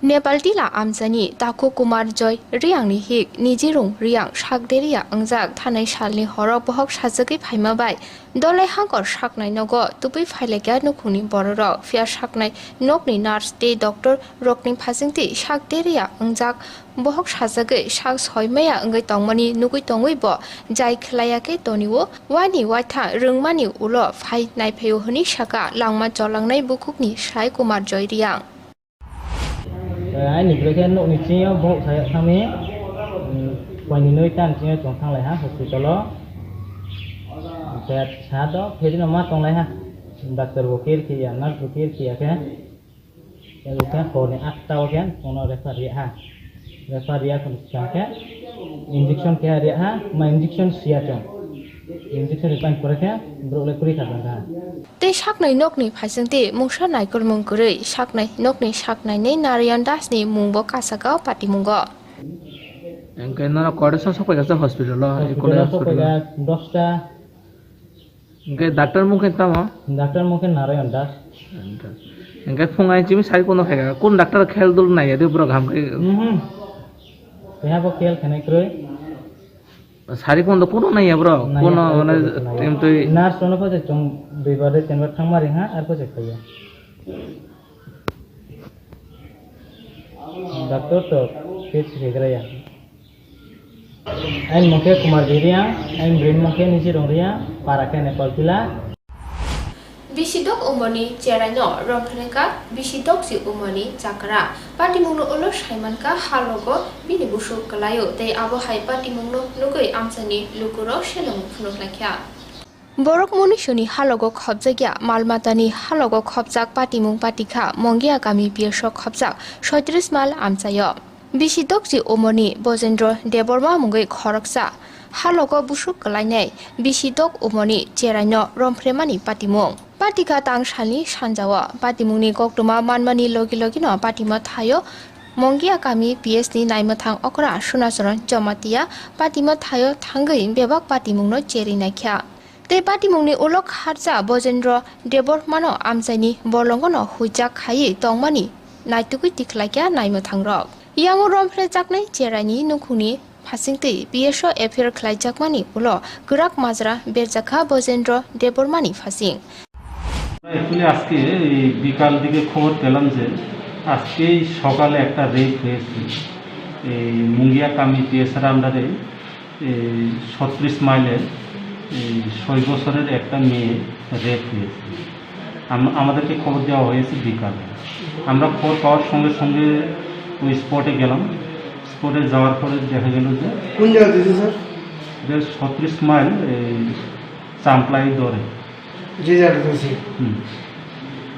Nepal tila amjani Tako Kumar Joy riang ni hik nijirung riang shakderia angjak thanai salni horok bohok sajagai phaimabai dolai hangkor shaknai nogo tupai phaileka nukhuni bororok fia shaknai nokni nurse te doctor rokni phasingti shakderia angjak bohok sajagai sak soimaya angai tongmani nugui tongoi bo jai khlaiake toniwo wani waitha rungmani ulo phai naipheyo hni shaka langma cholangnai bukukni Sai Kumar Joy riang ai nị cái nụ nị chia bộ sai thang mé quanh nơi tan chia trong thang lại ha hospital đó sẽ sát đó thế nó mát trong lại ha doctor vokil thì nurse vokil thì cái lúc cái phone này tao cái nó referee ha referee còn cái injection cái ha mà injection sia trong Injection pan koreka brole kuri khadang ha. Tei saknai nokni phaisingti mungsa naikor mungkurei saknai nokni saknai nei Narayan Das ni mungbo kasagao patimungo. Engkai nana kodesa sopai gasa hospital lo ikole hospital 10টা engkai doctor mungkin tama doctor মুখে Narayan Das engkai fungai chimi sai kono khaiga kon doctor khel dul nai ade pura gham kai teha bo khel khanai kroi sari kono kono nai bro kono mane em toi nurse kono ko je chong duibar de tinbar thangmari ha ar ko je khaiya doctor to pet segraya Ain muke Kumar Giria, ain brain muke Niji Rongria, Parake Nepal Pila. Bisidok umoni Cerano, Rompreka, Bisidok si umoni Zakara, Patimuno Ulo Shaimanka, Halogo, Binibusu Kalayo, they abo hai Patimuno, Nugui Amsani, Lukuro, Shelong Funoklakia. Borok Munishuni Halogo Khobzagia, Malmatani, Halogo Khobzak, Patimung Patika, Mongia Gami Piersok Khobzak, Shotris Mal Amsayo. Bisidokji omoni Bojendro Deborma Mungai Khoroksa Halogo Busuk Kalainai Bisidok omoni Cerano Rompremani Patimong Patika Tang Shani Shanjawa Patimuni Goktuma Manmani Logi Logino Patima Thayo Mongia Kami PSD Naimathang Okra Sunasaron Jomatia Patima Thayo Tangai Bebak Patimungno Cherinakya Te Patimungni Ulok Harza Bojendro Debormano Amsani Borlongono Hujak Hai Tongmani Naitukui Tiklakya Naimathang Rock Yang rompre jaknai Cerani nukuni pasingti BSO Affair Klaijakmani ulo Gurak Mazra Berjaka Bojendro Debormani fasing actually আজকে এই বিকাল দিকে খবর পেলাম যে আজকে সকালে একটা রেপ হয়েছে এই মুঙ্গিয়া কামি পিএসআর আন্ডারে 36 মাইলের 6 বছরের একটা মেয়ে রেপ হয়েছে আমাদেরকে খবর দেওয়া হয়েছে বিকালে আমরা খবর পাওয়ার সঙ্গে সঙ্গে ওই স্পটে গেলাম স্পটে যাওয়ার পরে দেখা গেল যে কোন জায়গা দিয়েছে স্যার 36 মাইল চাম্পলাই দরে যে জায়গা দিয়েছে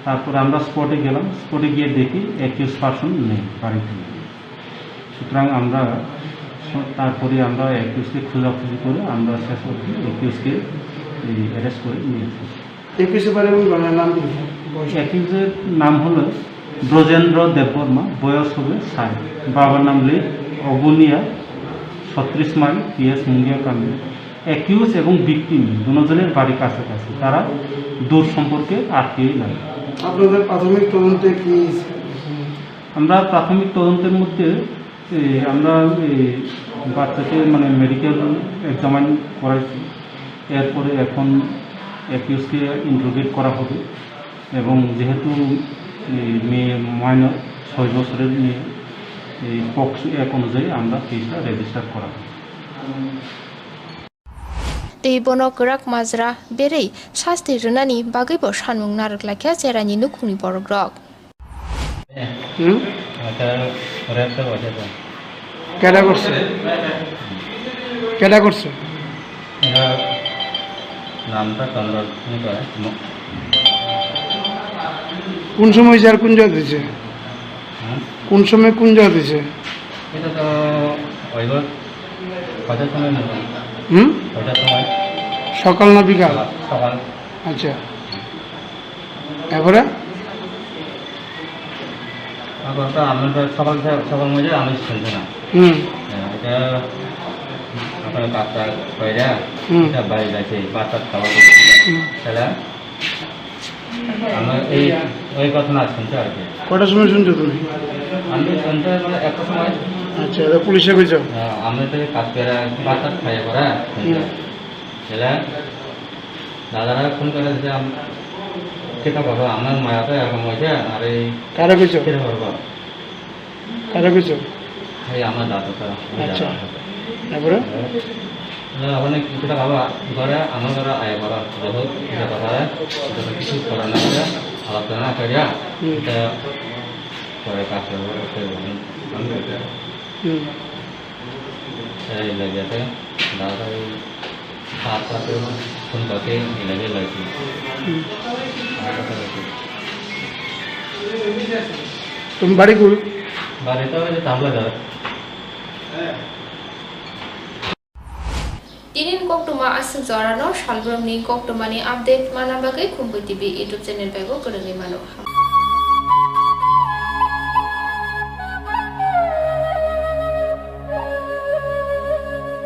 তারপরে আমরা স্পটে গেলাম স্পটে গিয়ে দেখি অ্যাকিউজ পারসন নেই বাড়িতে সুতরাং আমরা তারপরে আমরা অ্যাকিউজকে খোঁজাখুঁজি করে আমরা শেষ অবধি অ্যাকিউজকে অ্যারেস্ট করে নিয়েছি অ্যাকিউজের নাম হলো ব্রজেন্দ্র দেববর্মা বয়স হবে 60 বাবার নাম লে অগুনিয়া 36 মাইল পিএস মুঙ্গিয়া কামি অ্যাকিউজ এবং ভিকটিম দুজনের বাড়ি কাছাকাছি তারা দূর সম্পর্কে আত্মীয়ই লাগে আপনাদের প্রাথমিক তদন্তে কি আমরা প্রাথমিক তদন্তের মধ্যে আমরা বাচ্চাকে মানে মেডিকেল এক্সামিন করাইছি এরপরে এখন অ্যাকিউজকে ইন্টারোগেট করা হবে এবং যেহেতু মেয়ে মাইনর 6 বছরের মেয়ে এই পক্সো অ্যাক্ট অনুযায়ী আমরা কেসটা রেজিস্টার করা হবে Tei bono Gurak Mazra berei Shasti Runani Bagaibo Shanmung Naruklakia Cerani Nukuni Borogrok. কেডা করছে নামটা কনভার্ট করে কোন সময় যার কোন জায়গা দিয়েছে কোন সময় কোন জায়গা দিয়েছে এটা তো ওইবার কয়টার সময় নেব কয়টার সময় সকাল না বিকাল সকাল আচ্ছা এবারে ঘরটা আমরা সকাল মধ্যে আমি শুনতে না এটা আপনার কাজটা কইরা এটা বাইরে যাচ্ছে বাচ্চার খাওয়া তাহলে আমরা এই ওই কথা না শুনতে আর কি কটার সময় শুনছো তুমি আমি শুনতে মানে একটা সময় আচ্ছা পুলিশে কইছো আমরা তো কাজ করে বাচ্চার খাইয়া করা তাহলে দাদারা ফোন করে যে কেটা করবো আমার মায়াতে এরকম হয়েছে আর এই কারা কইছো এই আমার দাদা আচ্ছা তারপরে আপনি কিছুটা বাবা ঘরে আমার ঘরে আয় করা বহুত এটা কথা কিছু করা না করে আলোচনা করিয়া এটা পরে কাজ এই লাগিয়াতে দাদা এই সাত সাথে ফোন করতে লাগে লাগছে তুমি বাড়ি কই বাড়িতে ওই তাবলা যাবে Tinin koktuma asung zorano shalbromni koktumani update mana bagai Kumpu TV YouTube channel bego kurungi mano.